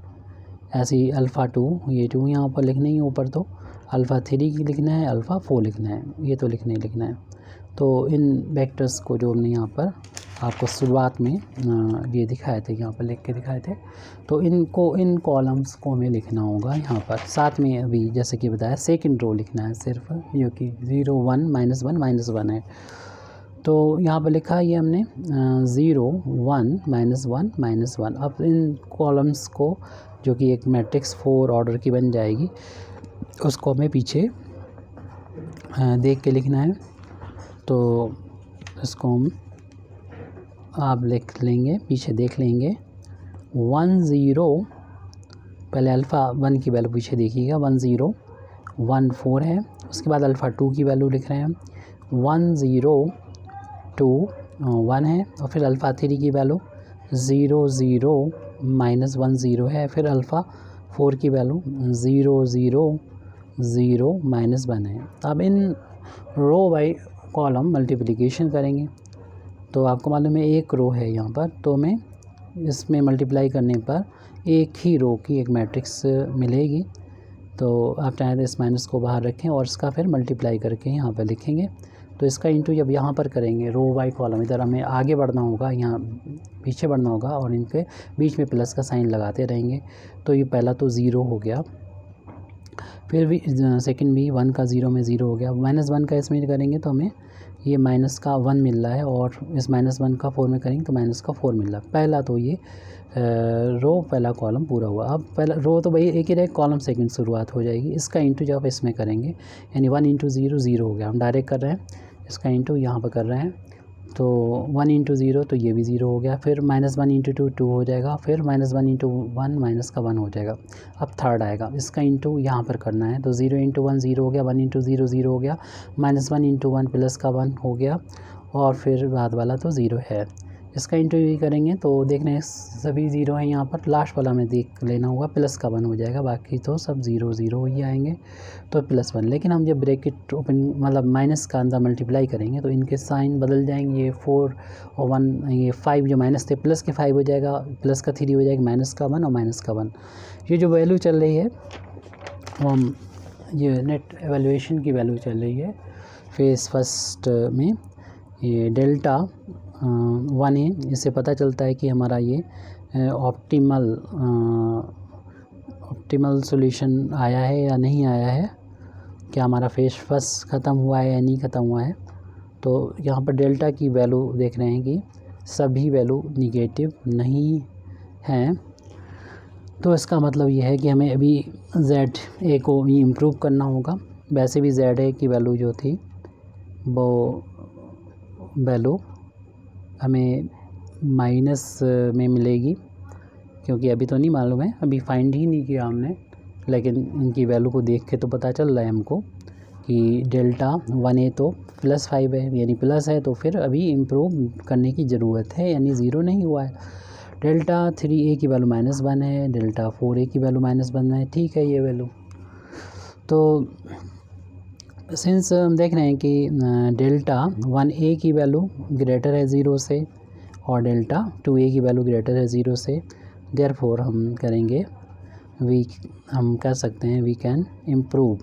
ऐसे ही अल्फ़ा 2 ये 2 यहाँ पर लिखना ही ऊपर, तो अल्फ़ा 3 की लिखना है, अल्फ़ा 4 लिखना है, ये तो लिखना ही लिखना है। तो इन वेक्टर्स को जो हमने यहाँ पर आपको शुरुआत में ये दिखाए थे, यहाँ पर लिख के दिखाए थे, तो इनको इन कॉलम्स को हमें लिखना होगा यहाँ पर। साथ में अभी जैसे कि बताया सेकंड रो लिखना है सिर्फ, जो कि 0 1 -1 -1 है। तो यहाँ पर लिखा है ये हमने 0 1 -1 -1। अब इन कॉलम्स को जो कि एक मैट्रिक्स 4 ऑर्डर की बन जाएगी, उसको हमें पीछे देख के लिखना है। तो इसको हम आप लिख लेंगे, पीछे देख लेंगे 1 0, पहले अल्फ़ा 1 की वैल्यू पीछे देखिएगा, 1 0 1 4 है। उसके बाद अल्फ़ा 2 की वैल्यू लिख रहे हैं हम, 1 0 2 1 है। और फिर अल्फ़ा 3 की वैल्यू 0 0 -1 0 है। फिर अल्फ़ा 4 की वैल्यू 0 0 0 -1 है। अब इन रो बाई कॉलम मल्टीप्लिकेशन करेंगे, तो आपको मालूम है एक रो है यहाँ पर, तो हमें इसमें मल्टीप्लाई करने पर एक ही रो की एक मैट्रिक्स मिलेगी। तो आप चाहें तो इस माइनस को बाहर रखें और इसका फिर मल्टीप्लाई करके यहाँ पर लिखेंगे। तो इसका इंटू जब यहाँ पर करेंगे रो बाई कॉलम, इधर हमें आगे बढ़ना होगा, यहाँ पीछे बढ़ना होगा और इनके बीच में प्लस का साइन लगाते रहेंगे। तो ये पहला तो 0 हो गया, फिर भी सेकंड भी 1 का 0 में 0 हो गया। -1 का इसमें करेंगे तो हमें ये माइनस का 1 मिल रहा है, और इस -1 का 4 में करेंगे तो माइनस का 4 मिल रहा है। पहला तो ये रो पहला कॉलम पूरा हुआ। अब पहला रो तो भाई एक ही रहे, कॉलम सेकंड शुरुआत हो जाएगी। इसका इंटू जब इसमें करेंगे, यानी 1 × 0 0 हो गया, हम डायरेक्ट कर रहे हैं, इसका इंटू यहाँ पर कर रहे हैं। तो 1 × 0 तो ये भी 0 हो गया, फिर -1 × 2 2 हो जाएगा, फिर -1 × 1 माइनस का 1 हो जाएगा। अब थर्ड आएगा, इसका इंटू यहाँ पर करना है, तो 0 × 1 0 हो गया, 1 × 0 0 हो गया, -1 × 1 प्लस का 1 हो गया, और फिर बाद वाला तो 0 है। इसका इंटू भी करेंगे तो देख रहे हैं सभी 0 हैं यहाँ पर, लास्ट वाला में देख लेना होगा, प्लस का 1 हो जाएगा, बाकी तो सब 0 0 ही आएंगे, तो +1। लेकिन हम जब ब्रैकेट ओपन मतलब माइनस का अंदर मल्टीप्लाई करेंगे तो इनके साइन बदल जाएंगे, ये 4 और 1, ये 5 जो माइनस थे प्लस के 5 हो जाएगा, प्लस का 3 हो जाएगा, माइनस का 1 और माइनस का 1। ये जो वैल्यू चल रही है हम ये नेट एवेल्यूएशन की वैल्यू चल रही है फेस फर्स्ट में, ये डेल्टा 1 है। इससे पता चलता है कि हमारा ये ऑप्टिमल सॉल्यूशन आया है या नहीं आया है, क्या हमारा फेस फर्स्ट ख़त्म हुआ है या नहीं ख़त्म हुआ है। तो यहाँ पर डेल्टा की वैल्यू देख रहे हैं कि सभी वैल्यू निगेटिव नहीं हैं, तो इसका मतलब ये है कि हमें अभी ZA को भी इम्प्रूव करना होगा। वैसे भी ZA की वैल्यू जो थी वो वैल्यू हमें माइनस में मिलेगी, क्योंकि अभी तो नहीं मालूम है, अभी फाइंड ही नहीं किया हमने, लेकिन इनकी वैल्यू को देख के तो पता चल रहा है हमको कि डेल्टा 1a तो +5 है, यानी प्लस है, तो फिर अभी इम्प्रूव करने की ज़रूरत है, यानी ज़ीरो नहीं हुआ है। डेल्टा 3a की वैल्यू -1 है, डेल्टा 4a की वैल्यू -1 है, ठीक है ये वैल्यू। तो सिंस हम देख रहे हैं कि डेल्टा 1a की वैल्यू ग्रेटर है 0 से और डेल्टा 2a की वैल्यू ग्रेटर है 0 से, देयरफॉर हम करेंगे हम कह सकते हैं वी कैन इम्प्रूव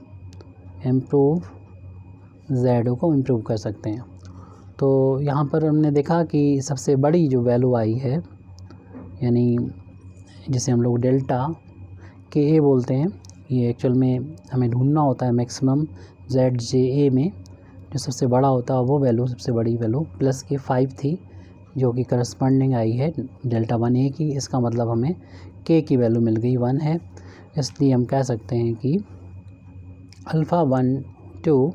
z को इम्प्रूव कर सकते हैं। तो यहाँ पर हमने देखा कि सबसे बड़ी जो वैल्यू आई है, यानी जिसे हम लोग डेल्टा के ए बोलते हैं, ये एक्चुअल में हमें ढूंढना होता है मैक्सिमम ZJA में जो सबसे बड़ा होता है, वो वैल्यू सबसे बड़ी वैल्यू +5 थी, जो कि करस्पॉन्डिंग आई है डेल्टा 1a की। इसका मतलब हमें k की वैल्यू मिल गई 1 है, इसलिए हम कह सकते हैं कि alpha 1 2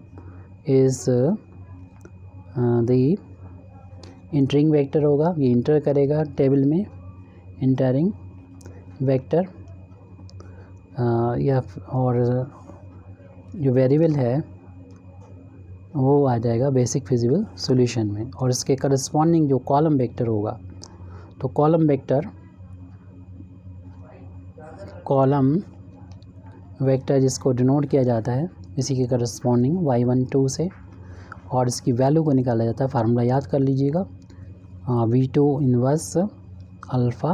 is the entering vector होगा, ये इंटर करेगा टेबल में, इंटरिंग वेक्टर या और जो वेरिएबल है वो आ जाएगा बेसिक फिजिबल सॉल्यूशन में, और इसके करस्पॉन्डिंग जो कॉलम वेक्टर होगा, तो कॉलम वेक्टर जिसको डिनोट किया जाता है इसी के करस्पॉन्डिंग y12 से, और इसकी वैल्यू को निकाला जाता है, फार्मूला याद कर लीजिएगा, v2 इन्वर्स अल्फ़ा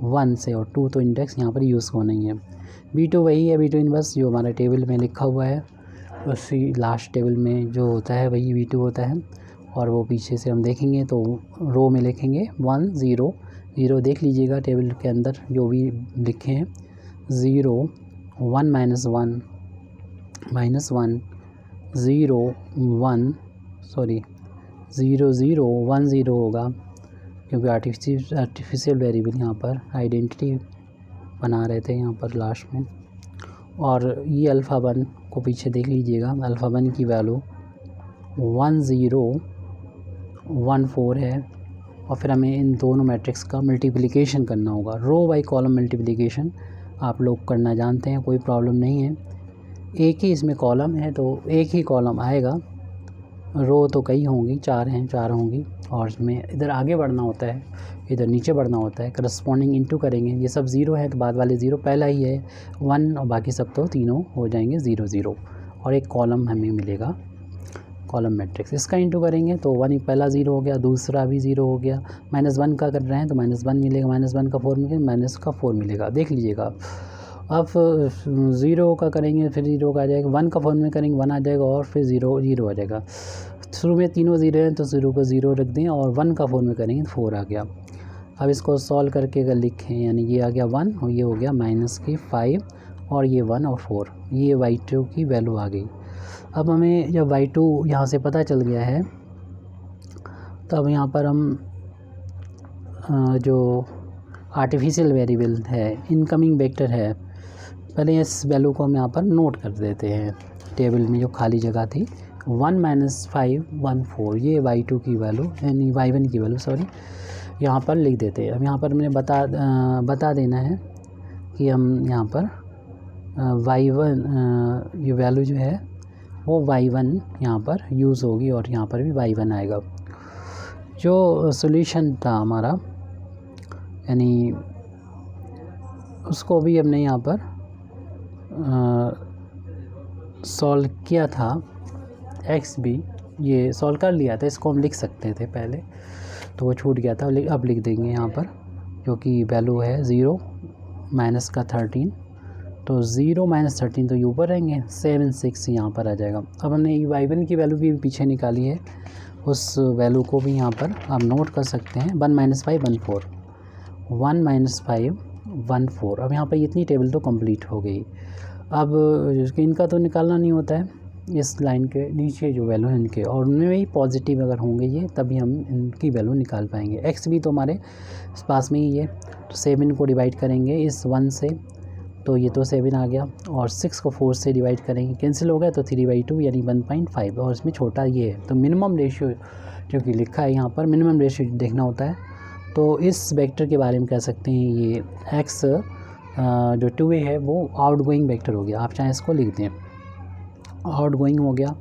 1 से, और 2 तो इंडेक्स यहाँ पर यूज़ हो नहीं है। v2 वही है, v2 इन्वर्स जो हमारे टेबल में लिखा हुआ है, उसी लास्ट टेबल में जो होता है वही v2 होता है, और वो पीछे से हम देखेंगे तो रो में लिखेंगे 1 0 0, देख लीजिएगा टेबल के अंदर जो भी लिखे हैं, 0 1 -1 0 1 सॉरी 0 0 1 0 होगा, क्योंकि आर्टिफिशियल वेरिएबल यहाँ पर आइडेंटिटी बना रहे थे यहाँ पर लास्ट में। और ये अल्फ़ा 1 को पीछे देख लीजिएगा, अल्फ़ा 1 की वैल्यू 1 0 1 4 है, और फिर हमें इन दोनों मैट्रिक्स का मल्टीप्लिकेशन करना होगा, रो बाई कॉलम मल्टीप्लिकेशन आप लोग करना जानते हैं, कोई प्रॉब्लम नहीं है। एक ही इसमें कॉलम है तो एक ही कॉलम आएगा, रो तो कई होंगी, 4 होंगी, और इसमें इधर आगे बढ़ना होता है, इधर नीचे बढ़ना होता है, करस्पॉन्डिंग इनटू करेंगे, ये सब 0 है तो बाद वाले 0 पहला ही है 1, और बाकी सब तो तीनों हो जाएंगे 0 0, और एक कॉलम हमें मिलेगा, कॉलम मैट्रिक्स, इसका इनटू करेंगे तो 1 पहला 0 हो गया, दूसरा भी 0 हो गया, -1 का कर रहे हैं तो -1 मिलेगा, -1 का 4 मिलेगा, माइनस का 4 मिलेगा, देख लीजिएगा। अब 0 का करेंगे फिर 0 का आ जाएगा, 1 का 4 में करेंगे 1 आ जाएगा, और फिर 0 0 आ जाएगा। शुरू में तीनों 0 हैं तो 0 को 0 रख दें, और 1 का 4 में करेंगे 4 आ गया। अब इसको सॉल्व करके अगर लिखें, यानी ये आ गया 1 और ये हो गया -5, और ये 1 और 4, ये y2 की वैल्यू आ गई। अब हमें जब y2 यहाँ से पता चल गया है, तब यहाँ पर हम जो आर्टिफिशियल वेरिएबल है, इनकमिंग वेक्टर है, पहले इस वैल्यू को हम यहाँ पर नोट कर देते हैं, टेबल में जो खाली जगह थी 1 -5 1 4, ये y2 की वैल्यू यानी y1 की वैल्यू सॉरी यहाँ पर लिख देते हैं। अब यहाँ पर मैंने बता देना है कि हम यहाँ पर y1 ये वैल्यू जो है वो y1 यहाँ पर यूज़ होगी, और यहाँ पर भी y1 आएगा। जो सॉल्यूशन था हमारा, यानी उसको भी हमने यहाँ पर सॉल्व किया था, x भी ये सॉल्व कर लिया था, इसको हम लिख सकते थे पहले, तो वो छूट गया था, अब लिख देंगे यहाँ पर, जो कि वैल्यू है 0 माइनस का 13, तो 0 - 13 तो ये ऊपर रहेंगे, 7 6 यहाँ पर आ जाएगा। अब हमने y1 की वैल्यू भी पीछे निकाली है, उस वैल्यू को भी यहाँ पर आप नोट कर सकते हैं, 1 - 5 1 4, 1 - 5 1 4। अब यहाँ पर इतनी टेबल तो कंप्लीट हो गई। अब इनका तो निकालना नहीं होता है, इस लाइन के नीचे जो वैल्यू है इनके, और उनमें भी पॉजिटिव अगर होंगे ये, तभी हम इनकी वैल्यू निकाल पाएंगे। x भी तो हमारे पास में ही है, तो 7 को डिवाइड करेंगे इस 1 से, तो ये तो 7 आ गया, और 6 को 4 से डिवाइड करेंगे, कैंसिल हो गया तो 3/2 यानी 1.5, और इसमें छोटा ये है, तो मिनिमम रेशियो जो कि लिखा है यहाँ पर, मिनिमम रेशियो देखना होता है। तो इस वेक्टर के बारे में कह सकते हैं ये एक्स जो 2a है वो आउटगोइंग वेक्टर हो गया। आप चाहें इसको लिख दें, आउटगोइंग हो गया।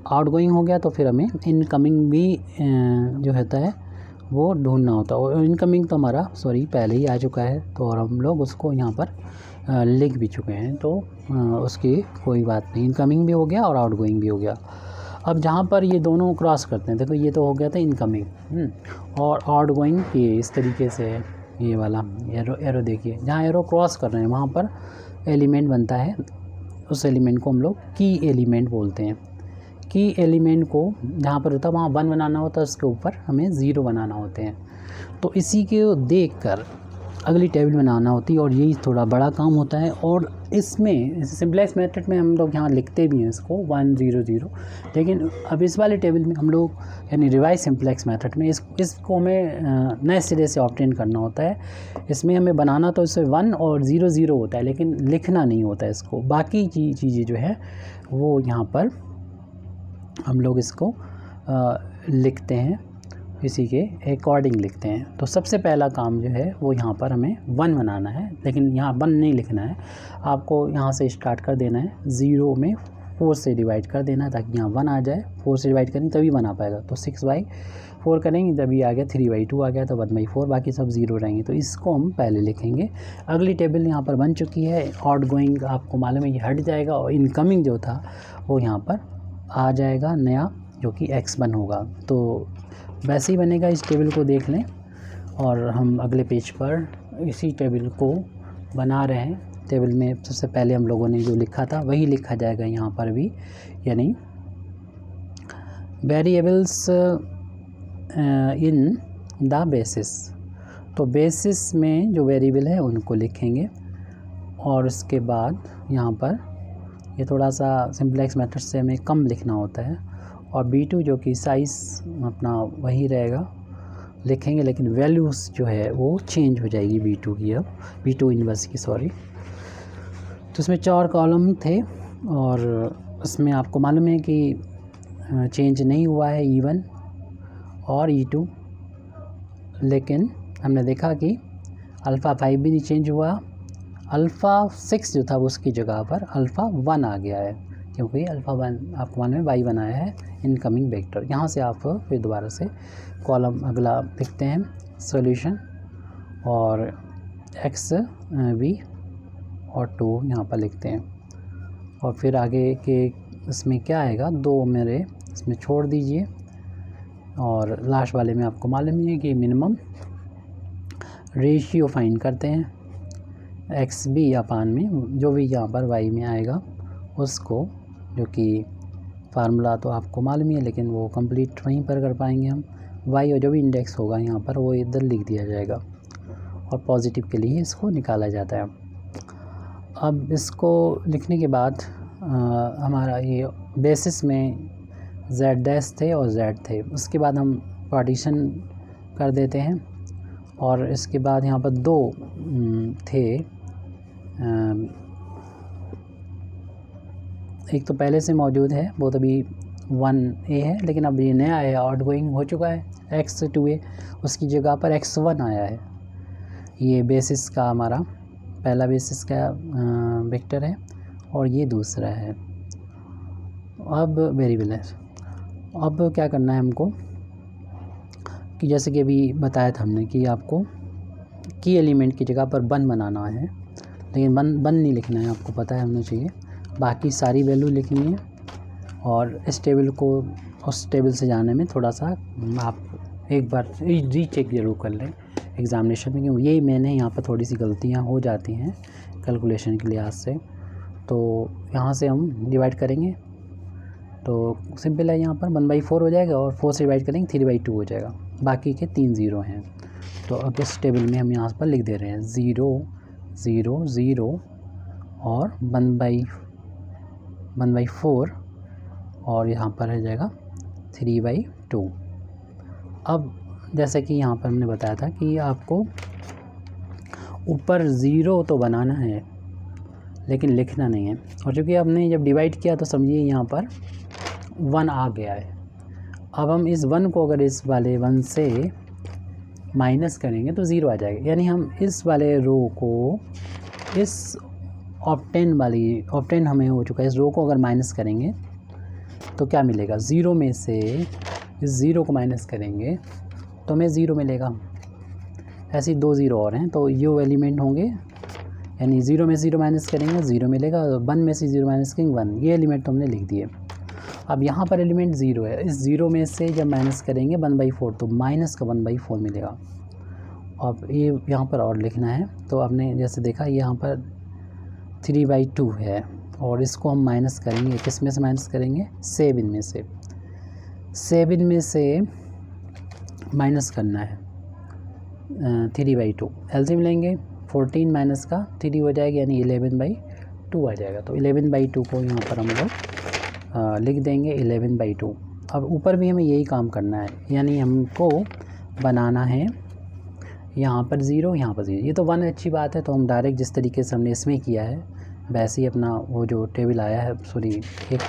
आउटगोइंग हो गया तो फिर हमें इनकमिंग भी जो होता है वो ढूंढना होता है। और इनकमिंग तो हमारा पहले ही आ चुका है, तो और हम लोग उसको यहाँ पर लिख भी चुके हैं, तो उसकी कोई बात नहीं। इनकमिंग भी हो गया और आउटगोइंग भी हो गया। अब जहाँ पर ये दोनों क्रॉस करते हैं, देखो ये तो हो गया था इनकमिंग, और आउटगोइंग ये इस तरीके से है। ये वाला एरो देखिए, जहाँ एरो क्रॉस कर रहे हैं वहाँ पर एलिमेंट बनता है। उस एलिमेंट को हम लोग की एलिमेंट बोलते हैं। की एलिमेंट को जहाँ पर होता है वहाँ 1 बनाना होता है, उसके ऊपर हमें 0 बनाना होते हैं। तो इसी के देखकर अगली टेबल बनाना होती है, और यही थोड़ा बड़ा काम होता है। और इसमें सिंपलेक्स मेथड में हम लोग यहाँ लिखते भी हैं इसको 1 0 0, लेकिन अब इस वाले टेबल में हम लोग यानी रिवाइज सिंपलेक्स मेथड में इसको हमें नए सिरे से ऑब्टेन करना होता है। इसमें हमें बनाना तो इससे 1 और 0 0 होता है, लेकिन लिखना नहीं होता है इसको। बाकी चीज़ें जो है वो यहाँ पर हम लोग इसको लिखते हैं, इसी के अकॉर्डिंग लिखते हैं। तो सबसे पहला काम जो है वो यहाँ पर हमें 1 बनाना है, लेकिन यहाँ 1 नहीं लिखना है, आपको यहाँ से स्टार्ट कर देना है। 0 में 4 से डिवाइड कर देना है ताकि यहाँ 1 आ जाए। 4 से डिवाइड करेंगे तभी 1 आ पाएगा, तो 6/4 करेंगे तभी आ गया। 3/2 आ गया, तो 1/4, बाकी सब 0 रहेंगे। तो इसको हम पहले लिखेंगे। अगली टेबल यहाँ पर बन चुकी है। आउटगोइंग आपको मालूम है ये हट जाएगा, और इनकमिंग जो था वो यहाँ पर आ जाएगा नया, जो कि x1 होगा। तो वैसे ही बनेगा। इस टेबल को देख लें, और हम अगले पेज पर इसी टेबल को बना रहे हैं। टेबल में सबसे पहले हम लोगों ने जो लिखा था वही लिखा जाएगा यहाँ पर भी, यानी वेरिएबल्स इन द बेसिस। तो बेसिस में जो वेरिएबल है उनको लिखेंगे, और उसके बाद यहाँ पर ये थोड़ा सा सिंपलेक्स मेथड से हमें कम लिखना होता है। और B2 जो कि साइज़ अपना वही रहेगा लिखेंगे, लेकिन वैल्यूज़ जो है वो चेंज हो जाएगी B2 की, अब B2 इनवर्स की तो इसमें 4 कॉलम थे, और इसमें आपको मालूम है कि चेंज नहीं हुआ है E1 और E2, लेकिन हमने देखा कि अल्फ़ा 5 भी नहीं चेंज हुआ। अल्फ़ा 6 जो था उसकी जगह पर अल्फ़ा 1 आ गया है, क्योंकि अल्फ़ा 1 आपको मालूम है y बनाया है इनकमिंग वेक्टर। यहाँ से आप फिर दोबारा से कॉलम अगला लिखते हैं सॉल्यूशन, और x v और 2 यहाँ पर लिखते हैं। और फिर आगे के इसमें क्या आएगा, 2 मेरे इसमें छोड़ दीजिए। और लास्ट वाले में आपको मालूम ही है कि मिनिमम रेशियो फाइंड करते हैं एक्स बी अपान में जो भी यहाँ पर वाई में आएगा उसको, जो कि फार्मूला तो आपको मालूम ही है, लेकिन वो कंप्लीट वहीं पर कर पाएंगे हम। वाई और जो भी इंडेक्स होगा यहाँ पर वो इधर लिख दिया जाएगा, और पॉजिटिव के लिए इसको निकाला जाता है। अब इसको लिखने के बाद हमारा ये बेसिस में जेड डैश थे और जेड थे, उसके बाद हम पार्टीशन कर देते हैं। और इसके बाद यहाँ पर 2 थे, एक तो पहले से मौजूद है वो तो अभी 1a है, लेकिन अब ये नया है, आउटगोइंग हो चुका है x2a, उसकी जगह पर x1 आया है। ये बेसिस का हमारा पहला बेसिस का वेक्टर है, और ये दूसरा है। अब वेरिएबल है। अब क्या करना है हमको, कि जैसे कि अभी बताया था हमने कि आपको की एलिमेंट की जगह पर 1 बनाना है, लेकिन 1 नहीं लिखना है, आपको पता है होना चाहिए। बाकी सारी वैल्यू लिखनी है, और इस टेबल को उस टेबल से जाने में थोड़ा सा आप एक बार रीचेक ज़रूर कर लें एग्ज़ामिनेशन में, क्योंकि यही मैंने यहाँ पर थोड़ी सी गलतियाँ हो जाती हैं कैलकुलेशन के लिहाज से। तो यहाँ से हम डिवाइड करेंगे तो सिंपल है, यहाँ पर 1/4 हो जाएगा, और 4 से डिवाइड करेंगे 3/2 हो जाएगा। बाकी के 3 0 हैं, तो अब इस टेबल में हम यहाँ पर लिख दे रहे हैं 0 0 0 और 1/4, और यहाँ पर रह जाएगा 3/2। अब जैसे कि यहाँ पर हमने बताया था कि आपको ऊपर 0 तो बनाना है, लेकिन लिखना नहीं है। और चूँकि आपने जब डिवाइड किया तो समझिए यहाँ पर 1 आ गया है। अब हम इस 1 को अगर इस वाले 1 से माइनस करेंगे तो 0 आ जाएगा, यानी हम इस वाले रो को इस ऑप्टेन हमें हो चुका है, इस रो को अगर माइनस करेंगे तो क्या मिलेगा, 0 में से इस 0 को माइनस करेंगे तो हमें 0 मिलेगा। ऐसे 2 0 और हैं तो ये एलिमेंट होंगे, यानी 0 में 0 माइनस करेंगे 0 मिलेगा, 1 में से 0 माइनस करेंगे 1, ये एलिमेंट तो हमने लिख दिए। अब यहाँ पर एलिमेंट 0 है, इस 0 में से जब माइनस करेंगे 1/4 तो माइनस का 1/4 मिलेगा। अब ये यहाँ पर और लिखना है, तो आपने जैसे देखा यहाँ पर 3/2 है और इसको हम माइनस करेंगे, किस में से माइनस करेंगे, 7 में से, 7 में से माइनस करना है 3/2, एलसीएम लेंगे 14 माइनस का 3 हो जाएगा, यानी 11/2 आ जाएगा। तो 11/2 को यहाँ पर हम लोग लिख देंगे 11/2। अब ऊपर भी हमें यही काम करना है, यानी हमको बनाना है यहाँ पर 0, यहाँ पर 0, ये तो 1 अच्छी बात है, तो हम डायरेक्ट जिस तरीके से हमने इसमें किया है वैसे ही अपना वो जो टेबल आया है, सॉरी एक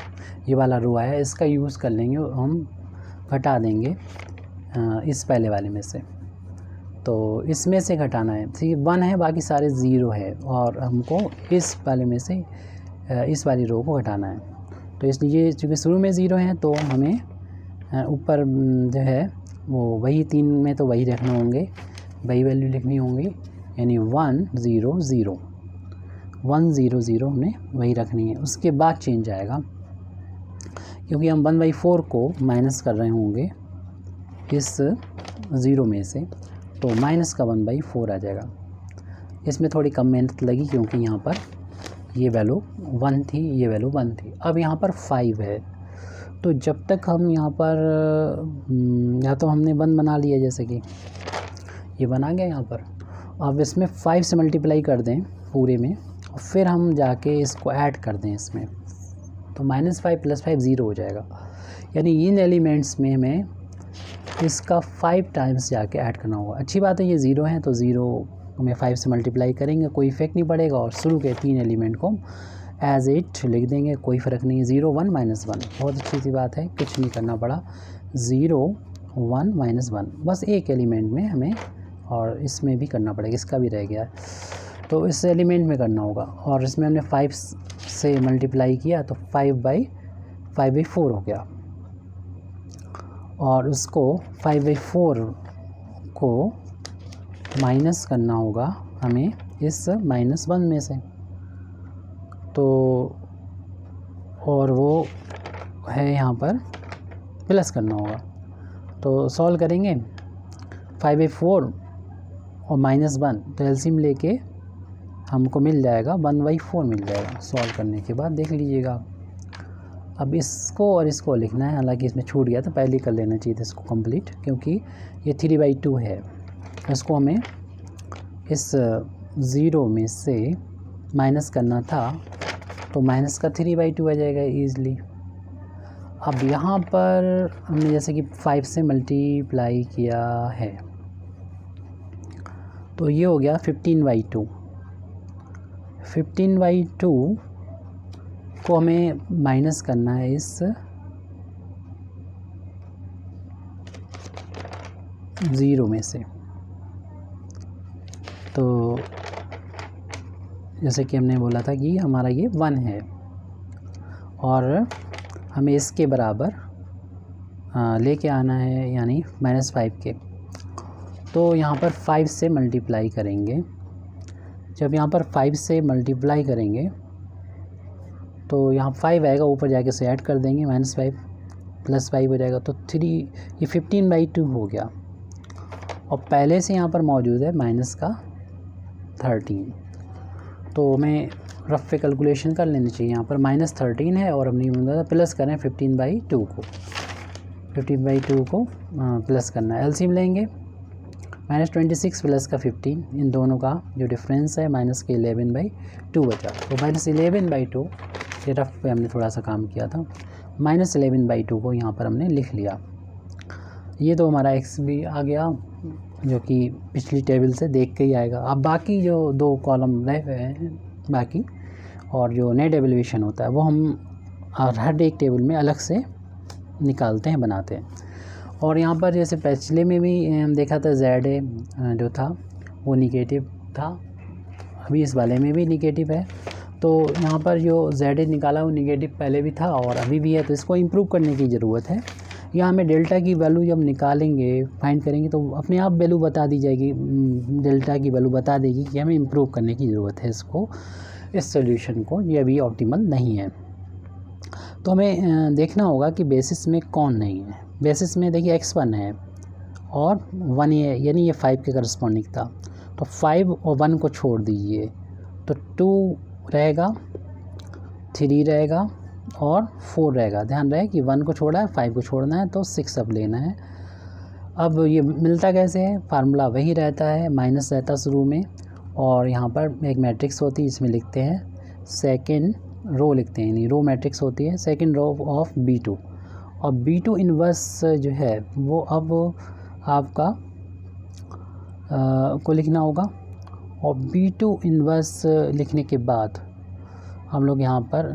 ये वाला रो आया है, इसका यूज़ कर लेंगे, हम घटा देंगे इस पहले वाले में से, तो इसमें से घटाना है, ठीक 1 है बाकी सारे 0 है और हमको इस वाले में से इस वाली रो को घटाना है। तो इसलिए चूँकि शुरू में 0 है तो हमें ऊपर जो है वो वही 3 में तो वही रखने होंगे, वही वैल्यू लिखनी होंगी, यानी 1 0 0 1 0 0 हमें वही रखनी है। उसके बाद चेंज आएगा, क्योंकि हम 1/4 को माइनस कर रहे होंगे इस 0 में से, तो माइनस का 1/4 आ जाएगा। इसमें थोड़ी कम मेहनत लगी क्योंकि यहाँ पर ये वैल्यू 1 थी, ये वैल्यू 1 थी। अब यहाँ पर 5 है, तो जब तक हम यहाँ पर या तो हमने 1 बना लिया, जैसे कि ये बना गया यहाँ पर, अब इसमें 5 से मल्टीप्लाई कर दें पूरे में और फिर हम जाके इसको ऐड कर दें इसमें, तो -5 + 5 0 हो जाएगा, यानी इन एलिमेंट्स में हमें इसका 5 टाइम्स जाके ऐड करना होगा। अच्छी बात है ये 0 है तो 0 में 5 से मल्टीप्लाई करेंगे, कोई इफेक्ट नहीं पड़ेगा, और शुरू के 3 एलिमेंट को एज इट लिख देंगे, कोई फ़र्क नहीं है, 0 1 -1, बहुत अच्छी सी बात है, कुछ नहीं करना पड़ा, 0 1 -1, बस एक एलिमेंट में हमें, और इसमें भी करना पड़ेगा, इसका भी रह गया है, तो इस एलिमेंट में करना होगा, और इसमें हमने 5 से मल्टीप्लाई किया तो 5/4 हो गया, और उसको 5/4 को माइनस करना होगा हमें इस -1 में से, तो और वो है यहाँ पर प्लस करना होगा, तो सॉल्व करेंगे 5/4 और -1, तो एलसीएम लेके हमको मिल जाएगा 1/4 मिल जाएगा। सॉल्व करने के बाद देख लीजिएगा, अब इसको और इसको लिखना है, हालांकि इसमें छूट गया था, पहले कर लेना चाहिए था इसको कंप्लीट, क्योंकि ये 3/2 है, इसको हमें इस 0 में से माइनस करना था, तो माइनस का 3/2 आ जाएगा ईज़िली। अब यहाँ पर हमने जैसे कि 5 से मल्टीप्लाई किया है, तो ये हो गया 15/2, 15/2 को हमें माइनस करना है इस 0 में से, तो जैसे कि हमने बोला था कि हमारा ये 1 है और हमें इसके बराबर लेके आना है, यानी -5 के, तो यहाँ पर 5 से मल्टीप्लाई करेंगे, जब यहाँ पर 5 से मल्टीप्लाई करेंगे तो यहाँ 5 आएगा, ऊपर जाके से ऐड कर देंगे, -5 + 5 हो जाएगा, तो 3, ये 15/2 हो गया, और पहले से यहाँ पर मौजूद है -13, तो हमें रफ पे कैलकुलेशन कर लेनी चाहिए, यहाँ पर -13 है और हमने बोला प्लस करें 15/2 को, 15/2 को प्लस करना है, एलसीएम लेंगे, -26 प्लस का 15, इन दोनों का जो डिफरेंस है माइनस के 11/2 बचा, तो -11/2, ये रफ पे हमने थोड़ा सा काम किया था, -11/2 को यहाँ पर हमने लिख लिया। ये तो हमारा x भी आ गया, जो कि पिछली टेबल से देख के ही आएगा। अब बाकी जो 2 कॉलम रह गए हैं बाकी, और जो नेट एवल्यूएशन होता है वो हम हर एक टेबल में अलग से निकालते हैं, बनाते हैं। और यहाँ पर जैसे पिछले में भी हम देखा था ZA जो था वो निगेटिव था, अभी इस वाले में भी निगेटिव है। तो यहाँ पर जो ZA निकाला वो निगेटिव पहले भी था और अभी भी है, तो इसको इम्प्रूव करने की ज़रूरत है। यहाँ हमें डेल्टा की वैल्यू जब निकालेंगे, फाइंड करेंगे, तो अपने आप वैल्यू बता दी जाएगी, डेल्टा की वैल्यू बता देगी कि हमें इम्प्रूव करने की ज़रूरत है इसको, इस सॉल्यूशन को, ये अभी ऑप्टिमल नहीं है। तो हमें देखना होगा कि बेसिस में कौन नहीं है। बेसिस में देखिए x1 है और 1 है, यानी ये 5 के करस्पॉन्डिंग था। तो 5 और 1 को छोड़ दीजिए तो 2 रहेगा, 3 रहेगा और 4 रहेगा। ध्यान रहे कि 1 को छोड़ा है, 5 को छोड़ना है, तो 6 अब लेना है। अब ये मिलता कैसे है, फार्मूला वही रहता है, माइनस रहता शुरू में, और यहाँ पर एक मैट्रिक्स होती है, इसमें लिखते हैं सेकेंड रो, लिखते हैं, यानी रो मैट्रिक्स होती है, सेकेंड रो ऑफ B2। और B2 इन्वर्स जो है वो अब आपका को लिखना होगा। और B2 इन्वर्स लिखने के बाद हम लोग यहाँ पर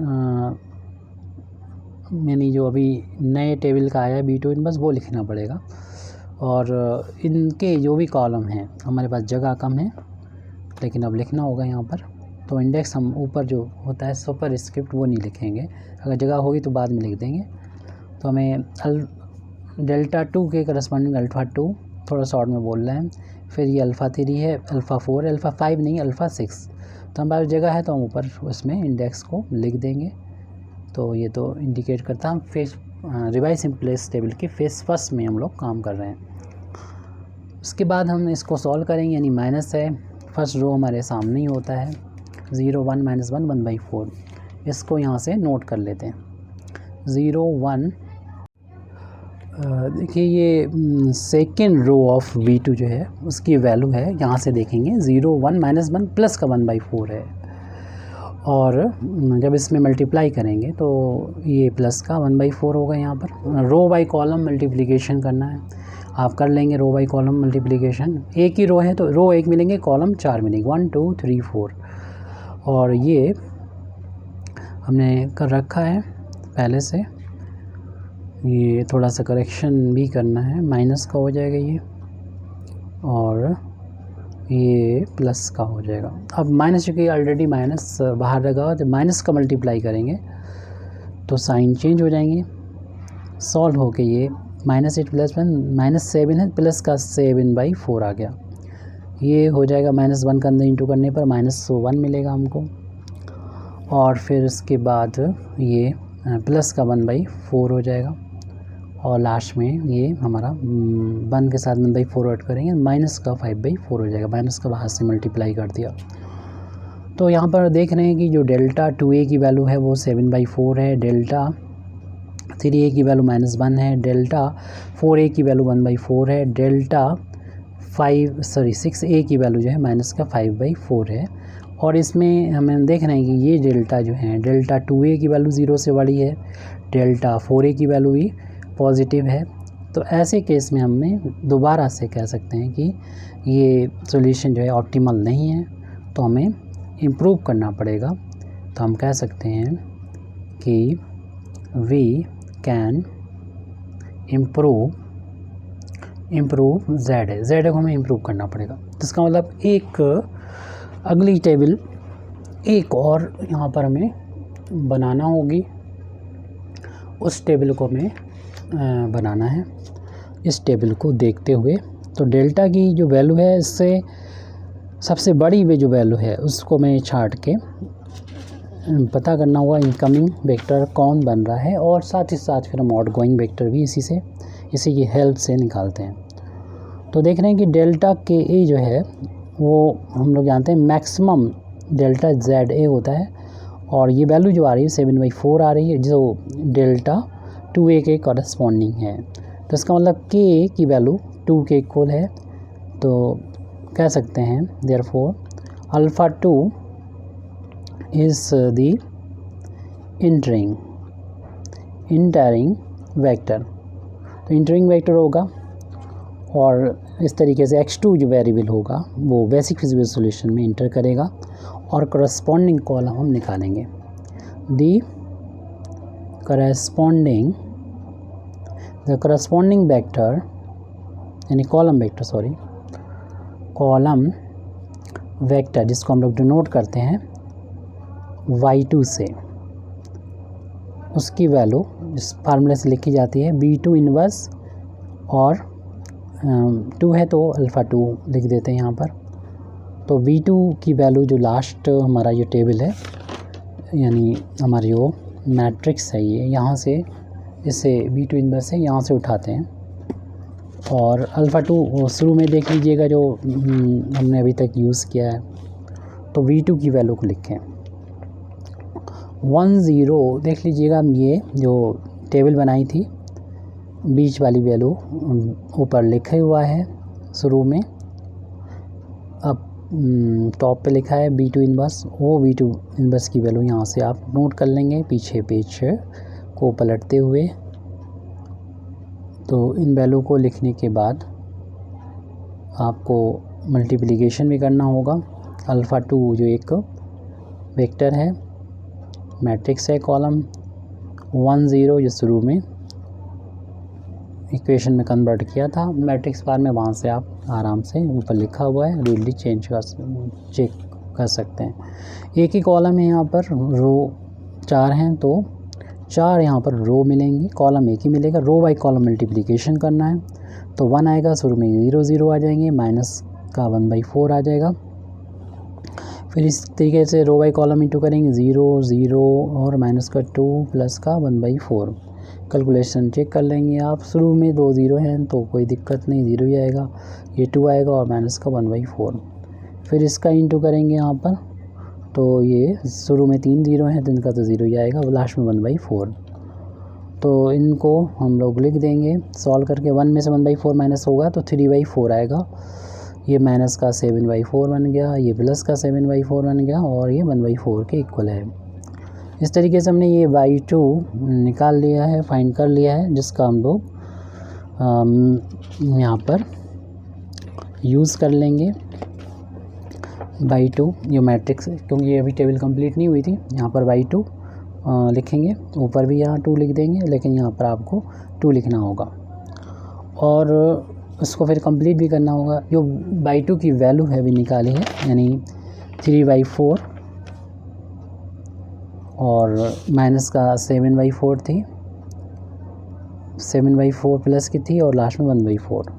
यानी जो अभी नए टेबल का आया है B2 इन्वर्स, वो लिखना पड़ेगा। और इनके जो भी कॉलम हैं, हमारे पास जगह कम है लेकिन अब लिखना होगा यहाँ पर। तो इंडेक्स हम ऊपर जो होता है सुपर स्क्रिप्ट वो नहीं लिखेंगे, अगर जगह होगी तो बाद में लिख देंगे। तो हमें डेल्टा 2 के करस्पॉन्डिंग अल्फ़ा 2, थोड़ा शॉर्ट में बोल रहे हैं, फिर ये अल्फ़ा 3 है, अल्फ़ा 4, अल्फ़ा 5 नहीं, अल्फ़ा 6। तो हमारी जगह है तो हम ऊपर उसमें इंडेक्स को लिख देंगे। तो ये तो इंडिकेट करता है हम फेस रिवाइज सिंपलेस्ट टेबल के फेस फर्स्ट में हम लोग काम कर रहे हैं। उसके बाद हम इसको सॉल्व करेंगे, यानी माइनस है, फर्स्ट रो हमारे सामने ही होता है, 0 1 -1 1/4। इसको यहाँ से नोट कर लेते हैं, 0 1। देखिए ये सेकेंड रो ऑफ B2 जो है उसकी वैल्यू है, यहाँ से देखेंगे 0 1 -1 प्लस का 1/4 है। और जब इसमें मल्टीप्लाई करेंगे तो ये प्लस का 1/4 होगा। यहाँ पर रो बाई कॉलम मल्टीप्लिकेशन करना है, आप कर लेंगे रो बाई कॉलम मल्टीप्लिकेशन। एक ही रो है तो रो 1 मिलेंगे, कॉलम 4 मिलेंगे, 1 2 3 4। और ये हमने कर रखा है पहले से, ये थोड़ा सा करेक्शन भी करना है, माइनस का हो जाएगा ये और ये प्लस का हो जाएगा। अब माइनस, चूँकि ऑलरेडी माइनस बाहर लगा, तो माइनस का मल्टीप्लाई करेंगे तो साइन चेंज हो जाएंगे। सॉल्व होके ये -8 + 1 -7 है, प्लस का 7/4 आ गया। ये हो जाएगा -1 का अंदर इंटू करने पर -1 मिलेगा हमको। और फिर उसके बाद ये प्लस का 1/4 हो जाएगा और लास्ट में ये हमारा 1 के साथ 1/4 ऐड करेंगे, माइनस का 5/4 हो जाएगा। माइनस का बाहर से मल्टीप्लाई कर दिया। तो यहाँ पर देख रहे हैं कि जो डेल्टा 2a की वैल्यू है वो 7/4 है, डेल्टा 3a की वैल्यू -1 है, डेल्टा 4a की वैल्यू 1/4 है, डेल्टा 6a की वैल्यू जो है माइनस का 5/4 है। और इसमें हमें देख रहे हैं कि ये डेल्टा जो है, डेल्टा 2a की वैल्यू 0 से बड़ी है, डेल्टा 4a की वैल्यू भी पॉजिटिव है। तो ऐसे केस में हमें दोबारा से कह सकते हैं कि ये सॉल्यूशन जो है ऑप्टिमल नहीं है, तो हमें इम्प्रूव करना पड़ेगा। तो हम कह सकते हैं कि वी कैन इम्प्रूव ZA को हमें इम्प्रूव करना पड़ेगा। तो इसका मतलब एक अगली टेबल एक और यहाँ पर हमें बनाना होगी, उस टेबल को हमें बनाना है। इस टेबल को देखते हुए तो डेल्टा की जो वैल्यू है, इससे सबसे बड़ी वे जो वैल्यू है उसको मैं छाट के पता करना होगा इनकमिंग वेक्टर कौन बन रहा है, और साथ ही साथ फिर हम आउटगोइंग वेक्टर भी इसी की हेल्प से निकालते हैं। तो देख रहे हैं कि डेल्टा KA जो है वो हम लोग जानते हैं मैक्सिमम डेल्टा ZA होता है, और ये वैल्यू जो आ रही है 7/4 आ रही है, जो डेल्टा 2a के कॉरस्पॉन्डिंग है। तो इसका मतलब KA की वैल्यू 2 के इक्वल है। तो कह सकते हैं therefore alpha 2 is the entering vector. तो इंटरिंग वेक्टर होगा, और इस तरीके से x2 जो वेरिएबल होगा वो बेसिक फिजिकल सॉल्यूशन में इंटर करेगा, और करस्पॉन्डिंग कॉलम हम निकालेंगे। दी करस्पॉन्डिंग द करस्पॉन्डिंग वेक्टर यानी कॉलम वेक्टर जिसको हम लोग डिनोट करते हैं y2 से, उसकी वैल्यू इस फार्मूले से लिखी जाती है b2 इनवर्स, और 2 है तो अल्फ़ा 2 लिख देते हैं यहाँ पर। तो b2 की वैल्यू जो लास्ट हमारा ये टेबल है यानी हमारी जो मैट्रिक्स है ये, यहाँ से इसे b2 इनवर्स है यहाँ से उठाते हैं, और अल्फ़ा 2 शुरू में देख लीजिएगा जो हमने अभी तक यूज़ किया है। तो v2 की वैल्यू को लिखें 10, देख लीजिएगा ये जो टेबल बनाई थी बीच वाली वैल्यू ऊपर लिखा हुआ है शुरू में, अब टॉप पे लिखा है b2 इनवर्स, वो b2 इनवर्स की वैल्यू यहाँ से आप नोट कर लेंगे पीछे पेज को पलटते हुए। तो इन वैल्यू को लिखने के बाद आपको मल्टीप्लिकेशन भी करना होगा। अल्फ़ा 2 जो एक वेक्टर है, मैट्रिक्स है, कॉलम 10 जो शुरू में इक्वेशन में कन्वर्ट किया था मैट्रिक्स फॉर्म में, वहाँ से आप आराम से ऊपर लिखा हुआ है रीडली चेक कर सकते हैं। एक ही कॉलम है यहाँ पर, रो 4 हैं तो 4 यहाँ पर रो मिलेंगी, कॉलम एक ही मिलेगा। रो बाई कॉलम मल्टीप्लिकेशन करना है तो 1 आएगा, शुरू में 0 0 आ जाएंगे, माइनस का 1/4 आ जाएगा। फिर इस तरीके से रो बाई कॉलम इंटू करेंगे, 0 0 और माइनस का 2 प्लस का 1/4। कैलकुलेशन चेक कर लेंगे आप, शुरू में 2 0 हैं तो कोई दिक्कत नहीं, 0 ही आएगा, ये 2 आएगा और माइनस का 1/4। फिर इसका इंटू करेंगे यहाँ पर, तो ये शुरू में 3 0 हैं तो इनका तो 0 ही आएगा, लास्ट में 1/4। तो इनको हम लोग लिख देंगे सॉल्व करके, 1 में से 1/4 माइनस होगा तो 3/4 आएगा, ये माइनस का 7/4 बन गया, ये प्लस का 7/4 बन गया, और ये 1/4 के इक्वल है। इस तरीके से हमने ये y2 निकाल लिया है, फाइंड कर लिया है, जिसका हम लोग यहाँ पर यूज़ कर लेंगे y2 ये मैट्रिक्स, क्योंकि ये अभी टेबल कंप्लीट नहीं हुई थी। यहाँ पर y2 लिखेंगे, ऊपर भी यहाँ 2 लिख देंगे, लेकिन यहाँ पर आपको 2 लिखना होगा और उसको फिर कंप्लीट भी करना होगा। जो y2 की वैल्यू है अभी निकाली है, यानी 3/4 और माइनस का 7/4 थी, 7/4 प्लस की थी और लास्ट में 1/4।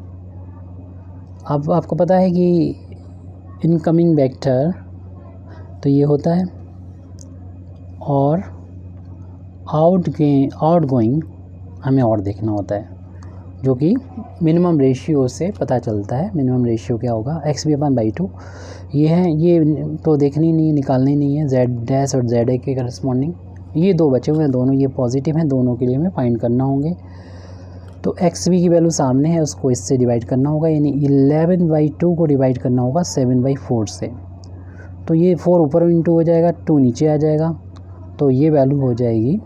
अब आपको पता है कि इनकमिंग वेक्टर तो ये होता है, और आउटगोइंग हमें और देखना होता है, जो कि मिनिमम रेशियो से पता चलता है। मिनिमम रेशियो क्या होगा, x/2 ये है, ये तो देखनी नहीं, निकालनी नहीं है। z' और za के करस्पॉन्डिंग ये 2 बचे हुए हैं, दोनों ये पॉजिटिव हैं, दोनों के लिए हमें फाइंड करना होंगे। तो xv की वैल्यू सामने है, उसको इससे डिवाइड करना होगा, यानी 11/2 को डिवाइड करना होगा 7/4 से। तो ये 4 ऊपर इंटू हो जाएगा, 2 नीचे आ जाएगा, तो ये वैल्यू हो जाएगी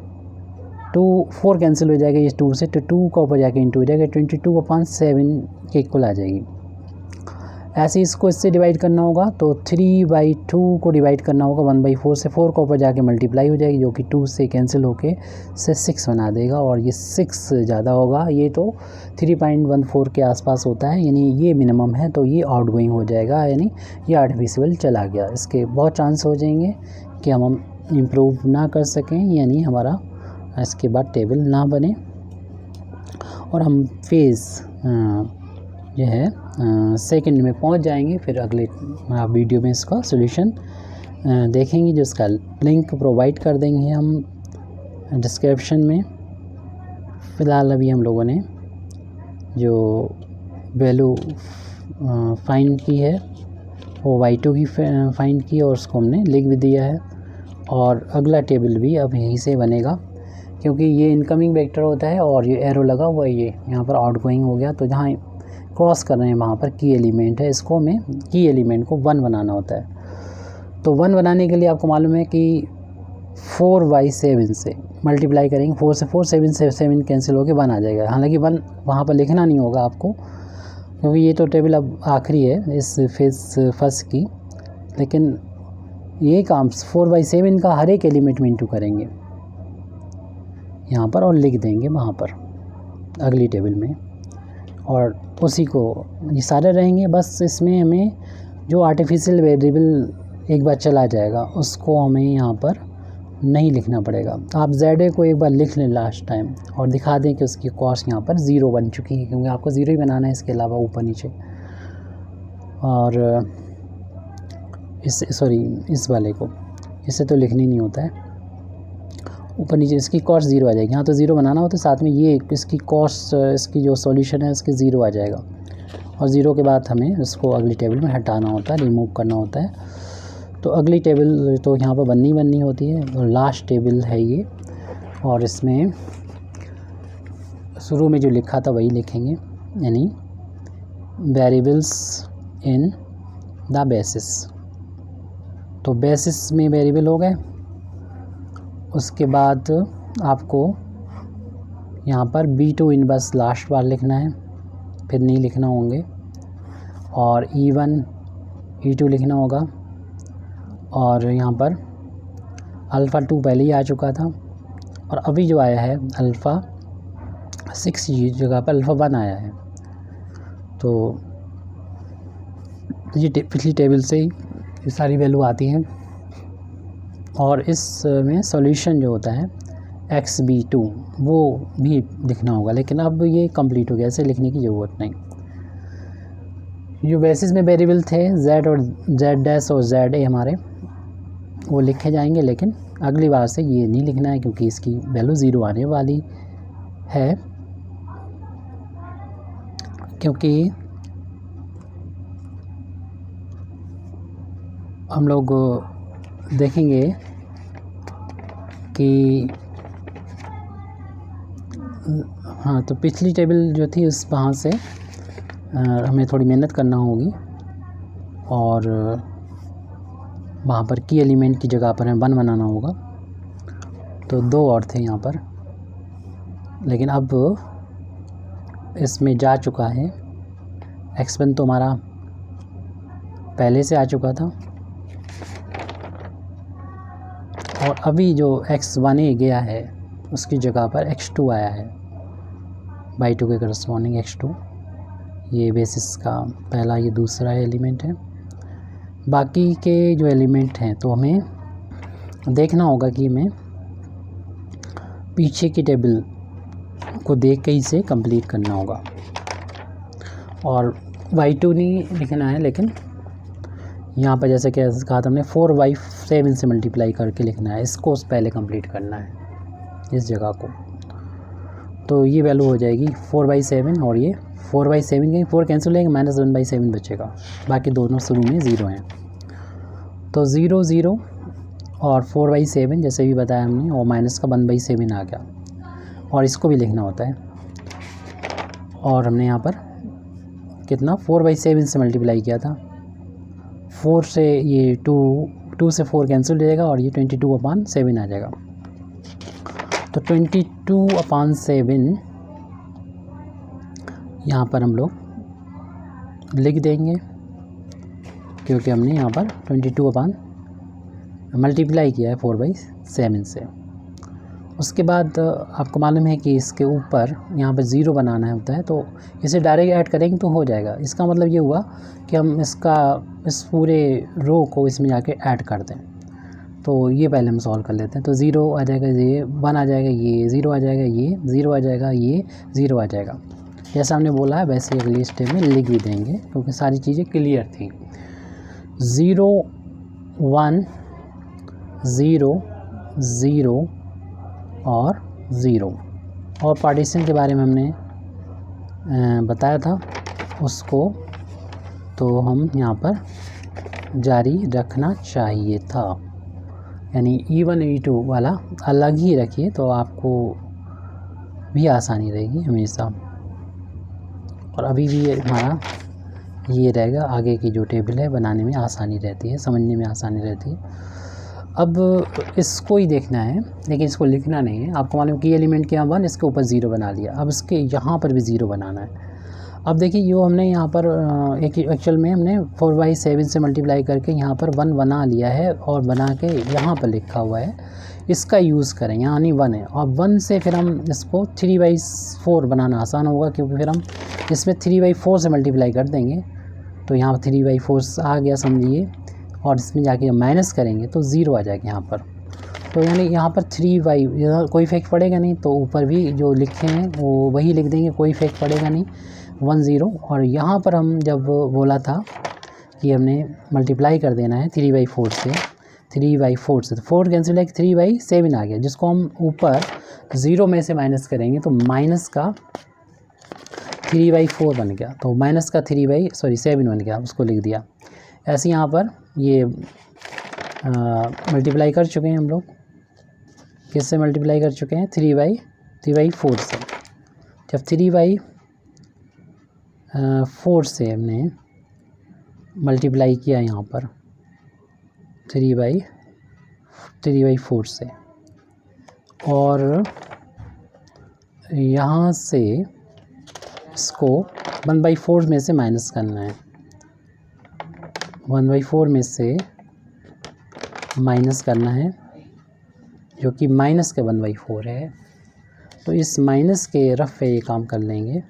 2, 4 कैंसिल हो जाएगा ये 2 से, तो 2 का ऊपर जाके इंटू हो जाएगा, 22/7 के इक्वल आ जाएगी। ऐसे इसको इससे डिवाइड करना होगा, तो 3/2 को डिवाइड करना होगा 1/4 से, 4 का ऊपर जाके मल्टीप्लाई हो जाएगी, जो कि 2 से कैंसिल होके से 6 बना देगा, और ये 6 ज़्यादा होगा, ये तो 3.14 के आसपास होता है, यानी ये मिनिमम है, तो ये आउटगोइंग हो जाएगा, यानी ये आर्टिफिशियल चला गया। इसके बहुत चांस हो जाएंगे कि हम इम्प्रूव ना कर सकें, यानी हमारा इसके बाद टेबल ना बने, और हम फेज़ जो है सेकंड में पहुंच जाएंगे। फिर अगले वीडियो में इसका सॉल्यूशन देखेंगे, जिसका लिंक प्रोवाइड कर देंगे हम डिस्क्रिप्शन में। फ़िलहाल अभी हम लोगों ने जो वैल्यू फाइंड की है वो y2 की फाइंड की, और उसको हमने लिख भी दिया है, और अगला टेबल भी अब यहीं से बनेगा, क्योंकि ये इनकमिंग वेक्टर होता है और ये एरो लगा हुआ है, ये यहाँ पर आउटगोइंग हो गया, तो जहाँ क्रॉस कर रहे हैं वहाँ पर की एलिमेंट है, इसको हमें की एलिमेंट को 1 बनाना होता है। तो 1 बनाने के लिए आपको मालूम है कि 4/7 से मल्टीप्लाई करेंगे, 4 से 4, 7 से 7 कैंसिल होकर 1 आ जाएगा। हालांकि 1 वहाँ पर लिखना नहीं होगा आपको, क्योंकि ये तो टेबल अब आखिरी है इस फेज़ फर्स्ट की, लेकिन ये काम 4/7 का हर एक एलिमेंट में इंटू करेंगे यहाँ पर और लिख देंगे वहाँ पर। अगली टेबल में, और उसी को ये सारे रहेंगे। बस इसमें हमें जो आर्टिफिशियल वेरिएबल एक बार चला जाएगा उसको हमें यहाँ पर नहीं लिखना पड़ेगा। आप ZA को एक बार लिख लें लास्ट टाइम और दिखा दें कि उसकी कॉस्ट यहाँ पर 0 बन चुकी है, क्योंकि आपको 0 ही बनाना है, इसके अलावा ऊपर नीचे। और इस वाले को इसे तो लिखनी नहीं होता है, ऊपर नीचे इसकी कॉस्ट 0 आ जाएगी। यहाँ तो 0 बनाना होता है, साथ में ये इसकी कॉस्ट, इसकी जो सॉल्यूशन है उसकी 0 आ जाएगा। और 0 के बाद हमें इसको अगली टेबल में हटाना होता है, रिमूव करना होता है। तो अगली टेबल तो यहाँ पर बननी होती है, और लास्ट टेबल है ये। और इसमें शुरू में जो लिखा था वही लिखेंगे, यानी वेरिएबल्स इन द बेसिस। तो बेसिस में वेरिएबल हो गए। उसके बाद आपको यहाँ पर B2 इन बस लास्ट बार लिखना है, फिर नहीं लिखना होंगे। और E1 E2 लिखना होगा। और यहाँ पर अल्फ़ा 2 पहले ही आ चुका था, और अभी जो आया है अल्फ़ा 6 की जगह पर अल्फ़ा 1 आया है। तो ये पिछली टेबल से ही ये सारी वैल्यू आती हैं। और इसमें सॉल्यूशन जो होता है XB2 वो भी लिखना होगा, लेकिन अब ये कंप्लीट हो गया, ऐसे लिखने की ज़रूरत नहीं। जो बेसिस में वेरिएबल थे Z और Z' और ZA हमारे, वो लिखे जाएंगे, लेकिन अगली बार से ये नहीं लिखना है, क्योंकि इसकी वैल्यू 0 आने वाली है। क्योंकि हम लोग देखेंगे कि हाँ, तो पिछली टेबल जो थी उस वहाँ से हमें थोड़ी मेहनत करना होगी, और वहाँ पर की एलिमेंट की जगह पर हमें 1 बनाना होगा। तो 2 और थे यहाँ पर, लेकिन अब इसमें जा चुका है X1 तो हमारा पहले से आ चुका था, और अभी जो X1A गया है उसकी जगह पर X2 आया है, Y2 के करस्पॉन्डिंग X2। ये बेसिस का पहला, ये दूसरा एलिमेंट है। बाकी के जो एलिमेंट हैं तो हमें देखना होगा कि हमें पीछे की टेबल को देख के इसे कंप्लीट करना होगा। और Y2 नहीं लिखना है, लेकिन यहाँ पर जैसे क्या कहा था हमने 4Y7 से मल्टीप्लाई करके लिखना है, इसको पहले कंप्लीट करना है इस जगह को। तो ये वैल्यू हो जाएगी 4/7, और ये 4/7 कहीं 4 कैंसिल हो जाएगा, -1/7 बचेगा। बाकी दोनों शुरू में 0 हैं, तो 0 0 और 4/7 जैसे भी बताया हमने, और माइनस का 1/7 आ गया, और इसको भी लिखना होता है। और हमने यहाँ पर कितना 4/7 से मल्टीप्लाई किया था, 4 से ये 2 से 4 कैंसिल हो जाएगा, और ये 22/7 आ जाएगा। तो 22/7 यहाँ पर हम लोग लिख देंगे, क्योंकि हमने यहाँ पर 22 मल्टीप्लाई किया है 4/7 से। उसके बाद आपको मालूम है कि इसके ऊपर यहाँ पर 0 बनाना होता है, तो इसे डायरेक्ट ऐड करेंगे तो हो जाएगा। इसका मतलब ये हुआ कि हम इस पूरे रो को इसमें जाके ऐड कर दें। तो ये पहले हम सॉल्व कर लेते हैं। तो 0 आ जाएगा, ये 1 आ जाएगा, ये 0 आ जाएगा, ये 0 आ जाएगा, ये 0 आ जाएगा। जैसा हमने बोला है वैसे ही अगली स्टेप में लिख भी देंगे, क्योंकि सारी चीज़ें क्लियर थी। 0 1 0 0 और 0, और पार्टीशन के बारे में हमने बताया था उसको, तो हम यहाँ पर जारी रखना चाहिए था, यानी E1 E2 वाला अलग ही रखिए, तो आपको भी आसानी रहेगी हमेशा। और अभी भी हमारा ये रहेगा, आगे की जो टेबल है बनाने में आसानी रहती है, समझने में आसानी रहती है। अब इसको ही देखना है, लेकिन इसको लिखना नहीं है। आपको मालूम कि एलिमेंट के यहाँ 1, इसके ऊपर 0 बना लिया, अब इसके यहाँ पर भी 0 बनाना है। अब देखिए जो हमने यहाँ पर एक एक्चुअल में हमने 4/7 से मल्टीप्लाई करके यहाँ पर 1 बना लिया है, और बना के यहाँ पर लिखा हुआ है इसका यूज़ करेंगे, यानी 1 है, और 1 से फिर हम इसको 3/4 बनाना आसान होगा, क्योंकि फिर हम इसमें 3/4 से मल्टीप्लाई कर देंगे, तो यहाँ 3/4 आ गया समझिए, और इसमें जाके माइनस करेंगे तो 0 आ जाएगा यहाँ पर। तो यानी यहाँ पर 3/, कोई इफेक्ट पड़ेगा नहीं, तो ऊपर भी जो लिखे हैं वो वही लिख देंगे, कोई इफेक्ट पड़ेगा नहीं, 1 0। और यहाँ पर हम जब बोला था कि हमने मल्टीप्लाई कर देना है 3/4 से, 3/4 से, तो 4 कैंसिल है, 3/7 आ गया, जिसको हम ऊपर 0 में से माइनस करेंगे तो माइनस का 3/4 बन गया, तो माइनस का 7 बन गया, उसको लिख दिया। ऐसे यहाँ पर ये मल्टीप्लाई कर चुके हैं हम लोग, किससे मल्टीप्लाई कर चुके हैं, 3/4 से। जब 3/4 से हमने मल्टीप्लाई किया यहाँ पर 3/4 से, और यहाँ से इसको 1/4 में से माइनस करना है, 1/4 में से माइनस करना है, जो कि माइनस का 1/4 है। तो इस माइनस के रफ पे ये काम कर लेंगे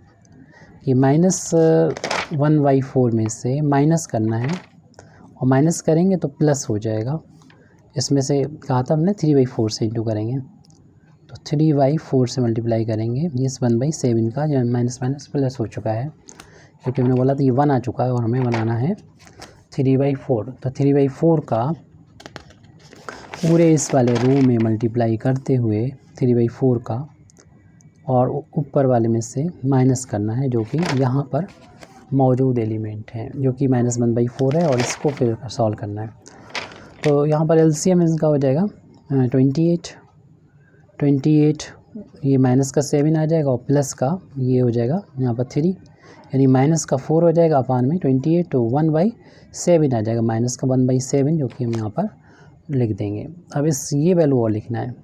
कि -1/4 में से माइनस करना है, और माइनस करेंगे तो प्लस हो जाएगा। इसमें से कहा था हमने 3/4 से इंटू करेंगे, तो 3/4 से मल्टीप्लाई करेंगे, इस 1/7 का जो माइनस माइनस प्लस हो चुका है, क्योंकि हमने बोला था ये 1 आ चुका है और हमें बनाना है 3/4। तो 3/4 का पूरे इस वाले रो में मल्टीप्लाई करते हुए 3/4 का, और ऊपर वाले में से माइनस करना है, जो कि यहाँ पर मौजूद एलिमेंट हैं, जो कि -1/4 है, और इसको फिर सॉल्व करना है। तो यहाँ पर एलसीएम इसका हो जाएगा 28, ये माइनस का 7 आ जाएगा, और प्लस का ये हो जाएगा यहाँ पर 3, यानी माइनस का 4 हो जाएगा अपान में 28, तो 1/7 आ जाएगा, माइनस का 1/7, जो कि हम यहाँ पर लिख देंगे। अब ये वैल्यू और लिखना है,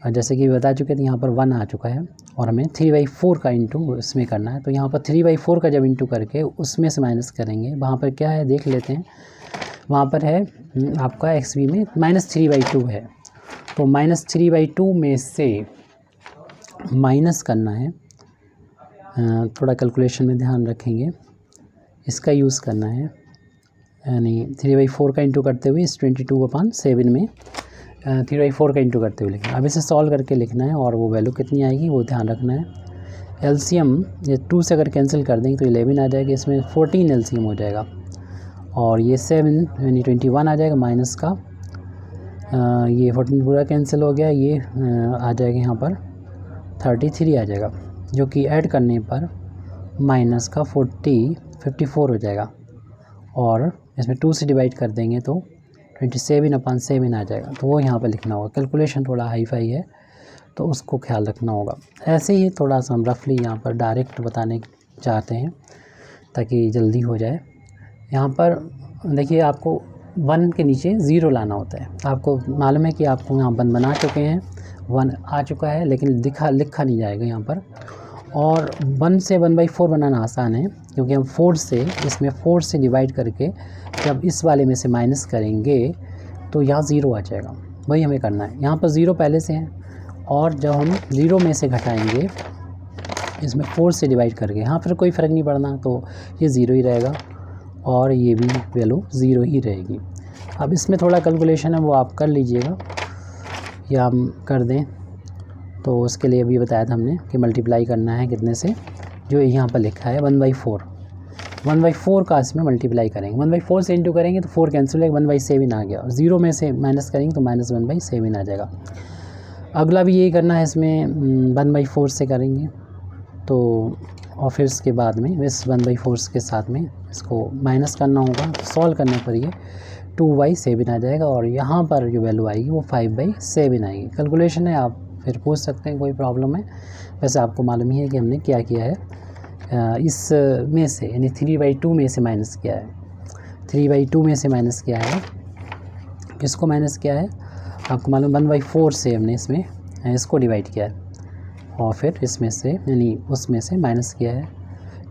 और जैसे कि बता चुके थे यहाँ पर 1 आ चुका है, और हमें 3/4 का इंटू इसमें करना है। तो यहाँ पर 3/4 का जब इंटू करके उसमें से माइनस करेंगे, वहाँ पर क्या है देख लेते हैं, वहाँ पर है आपका XB में -3/2 है, तो -3/2 में से माइनस करना है, थोड़ा कैलकुलेशन में ध्यान रखेंगे, इसका यूज़ करना है, यानी 3/4 का इंटू करते हुए इस 22/7 में 3/4 का इंटू करते हुए लिखना है। अब इसे सॉल्व करके लिखना है, और वो वैल्यू कितनी आएगी वो ध्यान रखना है। एलसीएम ये 2 से अगर कैंसिल कर देंगे तो 11 आ जाएगा, इसमें 14 एलसीएम हो जाएगा, और ये 7 यानी 21 आ जाएगा, माइनस का ये 14 पूरा कैंसिल हो गया, ये आ जाएगा यहाँ पर 33 आ जाएगा, जो कि ऐड करने पर माइनस का 54 हो जाएगा, और इसमें 2 से डिवाइड कर देंगे तो 27/7 आ जाएगा। तो वो यहाँ पर लिखना होगा, कैलकुलेशन थोड़ा हाई फाई है तो उसको ख्याल रखना होगा। ऐसे ही थोड़ा सा हम रफली यहाँ पर डायरेक्ट बताने चाहते हैं ताकि जल्दी हो जाए। यहाँ पर देखिए आपको 1 के नीचे 0 लाना होता है, आपको मालूम है कि आपको यहाँ 1 बना चुके हैं, 1 आ चुका है, लेकिन लिखा नहीं जाएगा यहाँ पर। और 1 से 1/4 बनाना आसान है, क्योंकि हम 4 से इसमें 4 से डिवाइड करके जब इस वाले में से माइनस करेंगे तो यहाँ 0 आ जाएगा, वही हमें करना है। यहाँ पर 0 पहले से है, और जब हम 0 में से घटाएंगे इसमें 4 से डिवाइड करके, यहाँ फिर कोई फ़र्क नहीं पड़ना, तो ये 0 ही रहेगा, और ये भी वैल्यू 0 ही रहेगी। अब इसमें थोड़ा कैलकुलेशन है वो आप कर लीजिएगा, या हम कर दें, तो उसके लिए अभी बताया था हमने कि मल्टीप्लाई करना है कितने से, जो यहाँ पर लिखा है 1/4 का इसमें मल्टीप्लाई करेंगे, 1/4 से इंटू करेंगे तो 4 कैंसिल है, 1/7 आ गया, और 0 में से माइनस करेंगे तो -1/7 आ जाएगा। अगला भी यही करना है, इसमें 1/4 से करेंगे तो, और फिर इसके बाद में इस 1/4 के साथ में इसको माइनस करना होगा, सॉल्व करने पर ये 2/7 आ जाएगा, और यहाँ पर जो वैल्यू आएगी वो 5/7 आएगी। कैलकुलेशन है, आप फिर पूछ सकते हैं, कोई प्रॉब्लम है। वैसे आपको मालूम ही है कि हमने क्या किया है, इस में से यानी 3/2 में से माइनस किया है, 3/2 में से माइनस किया है, किसको माइनस किया है आपको मालूम, 1/4 से हमने इसमें इसको डिवाइड किया है, और फिर इसमें से यानी उसमें से माइनस किया है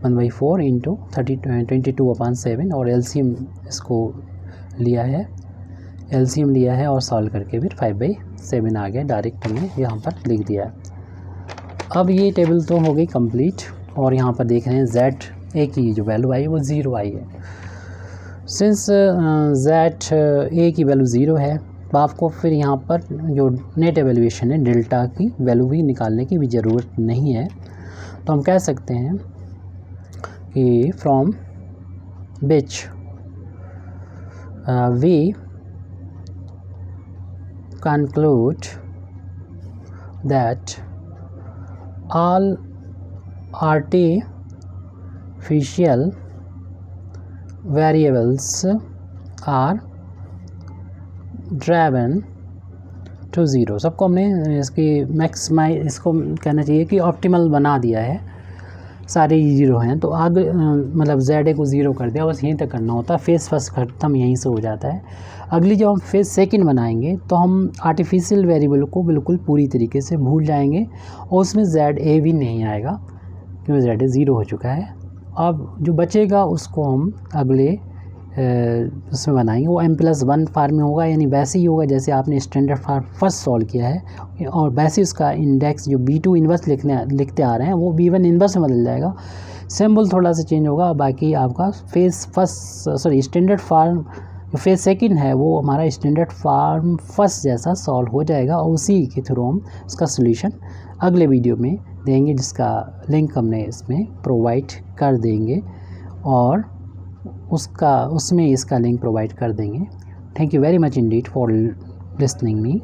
1/4 इंटू 22/7, और एलसीएम इसको लिया है, और सॉल्व करके फिर 7 आ गया, डायरेक्ट हमने यहाँ पर लिख दिया। अब ये टेबल तो हो गई कंप्लीट, और यहाँ पर देख रहे हैं Z A की जो वैल्यू आई वो 0 आई है। सिंस Z A की वैल्यू 0 है, तो आपको फिर यहाँ पर जो नेट एवेल्यूएशन है डेल्टा की वैल्यू भी निकालने की भी ज़रूरत नहीं है। तो हम कह सकते हैं कि from which we conclude that all artificial variables are driven to 0। सबको हमने इसकी मैक्सिमाइज, इसको कहना चाहिए कि ऑप्टिमल बना दिया है, सारे 0 हैं तो आगे मतलब ZA को 0 कर दिया, बस यहीं तक करना होता है। फेज़ फर्स्ट ख़त्म यहीं से हो जाता है। अगली जब हम फेज़ सेकंड बनाएंगे तो हम आर्टिफिशियल वेरिएबल को बिल्कुल पूरी तरीके से भूल जाएंगे और उसमें ZA भी नहीं आएगा क्योंकि ZA 0 हो चुका है। अब जो बचेगा उसको हम अगले उसमें बनाएंगे, वो m+1 फार्म में होगा, यानी वैसे ही होगा जैसे आपने स्टैंडर्ड फार्म फर्स्ट सॉल्व किया है, और वैसे उसका इंडेक्स जो B2 इन्वर्स लिखते आ रहे हैं वो B1 इन्वर्स में बदल जाएगा। सिंबल थोड़ा सा चेंज होगा, बाकी आपका स्टैंडर्ड फार्म जो फेज़ सेकंड है वो हमारा स्टैंडर्ड फार्म फर्स्ट जैसा सॉल्व हो जाएगा, और उसी के थ्रू हम उसका सोल्यूशन अगले वीडियो में देंगे, जिसका लिंक हमने इसमें प्रोवाइड कर देंगे, और उसमें इसका लिंक प्रोवाइड कर देंगे। Thank you very much Indeed for listening me.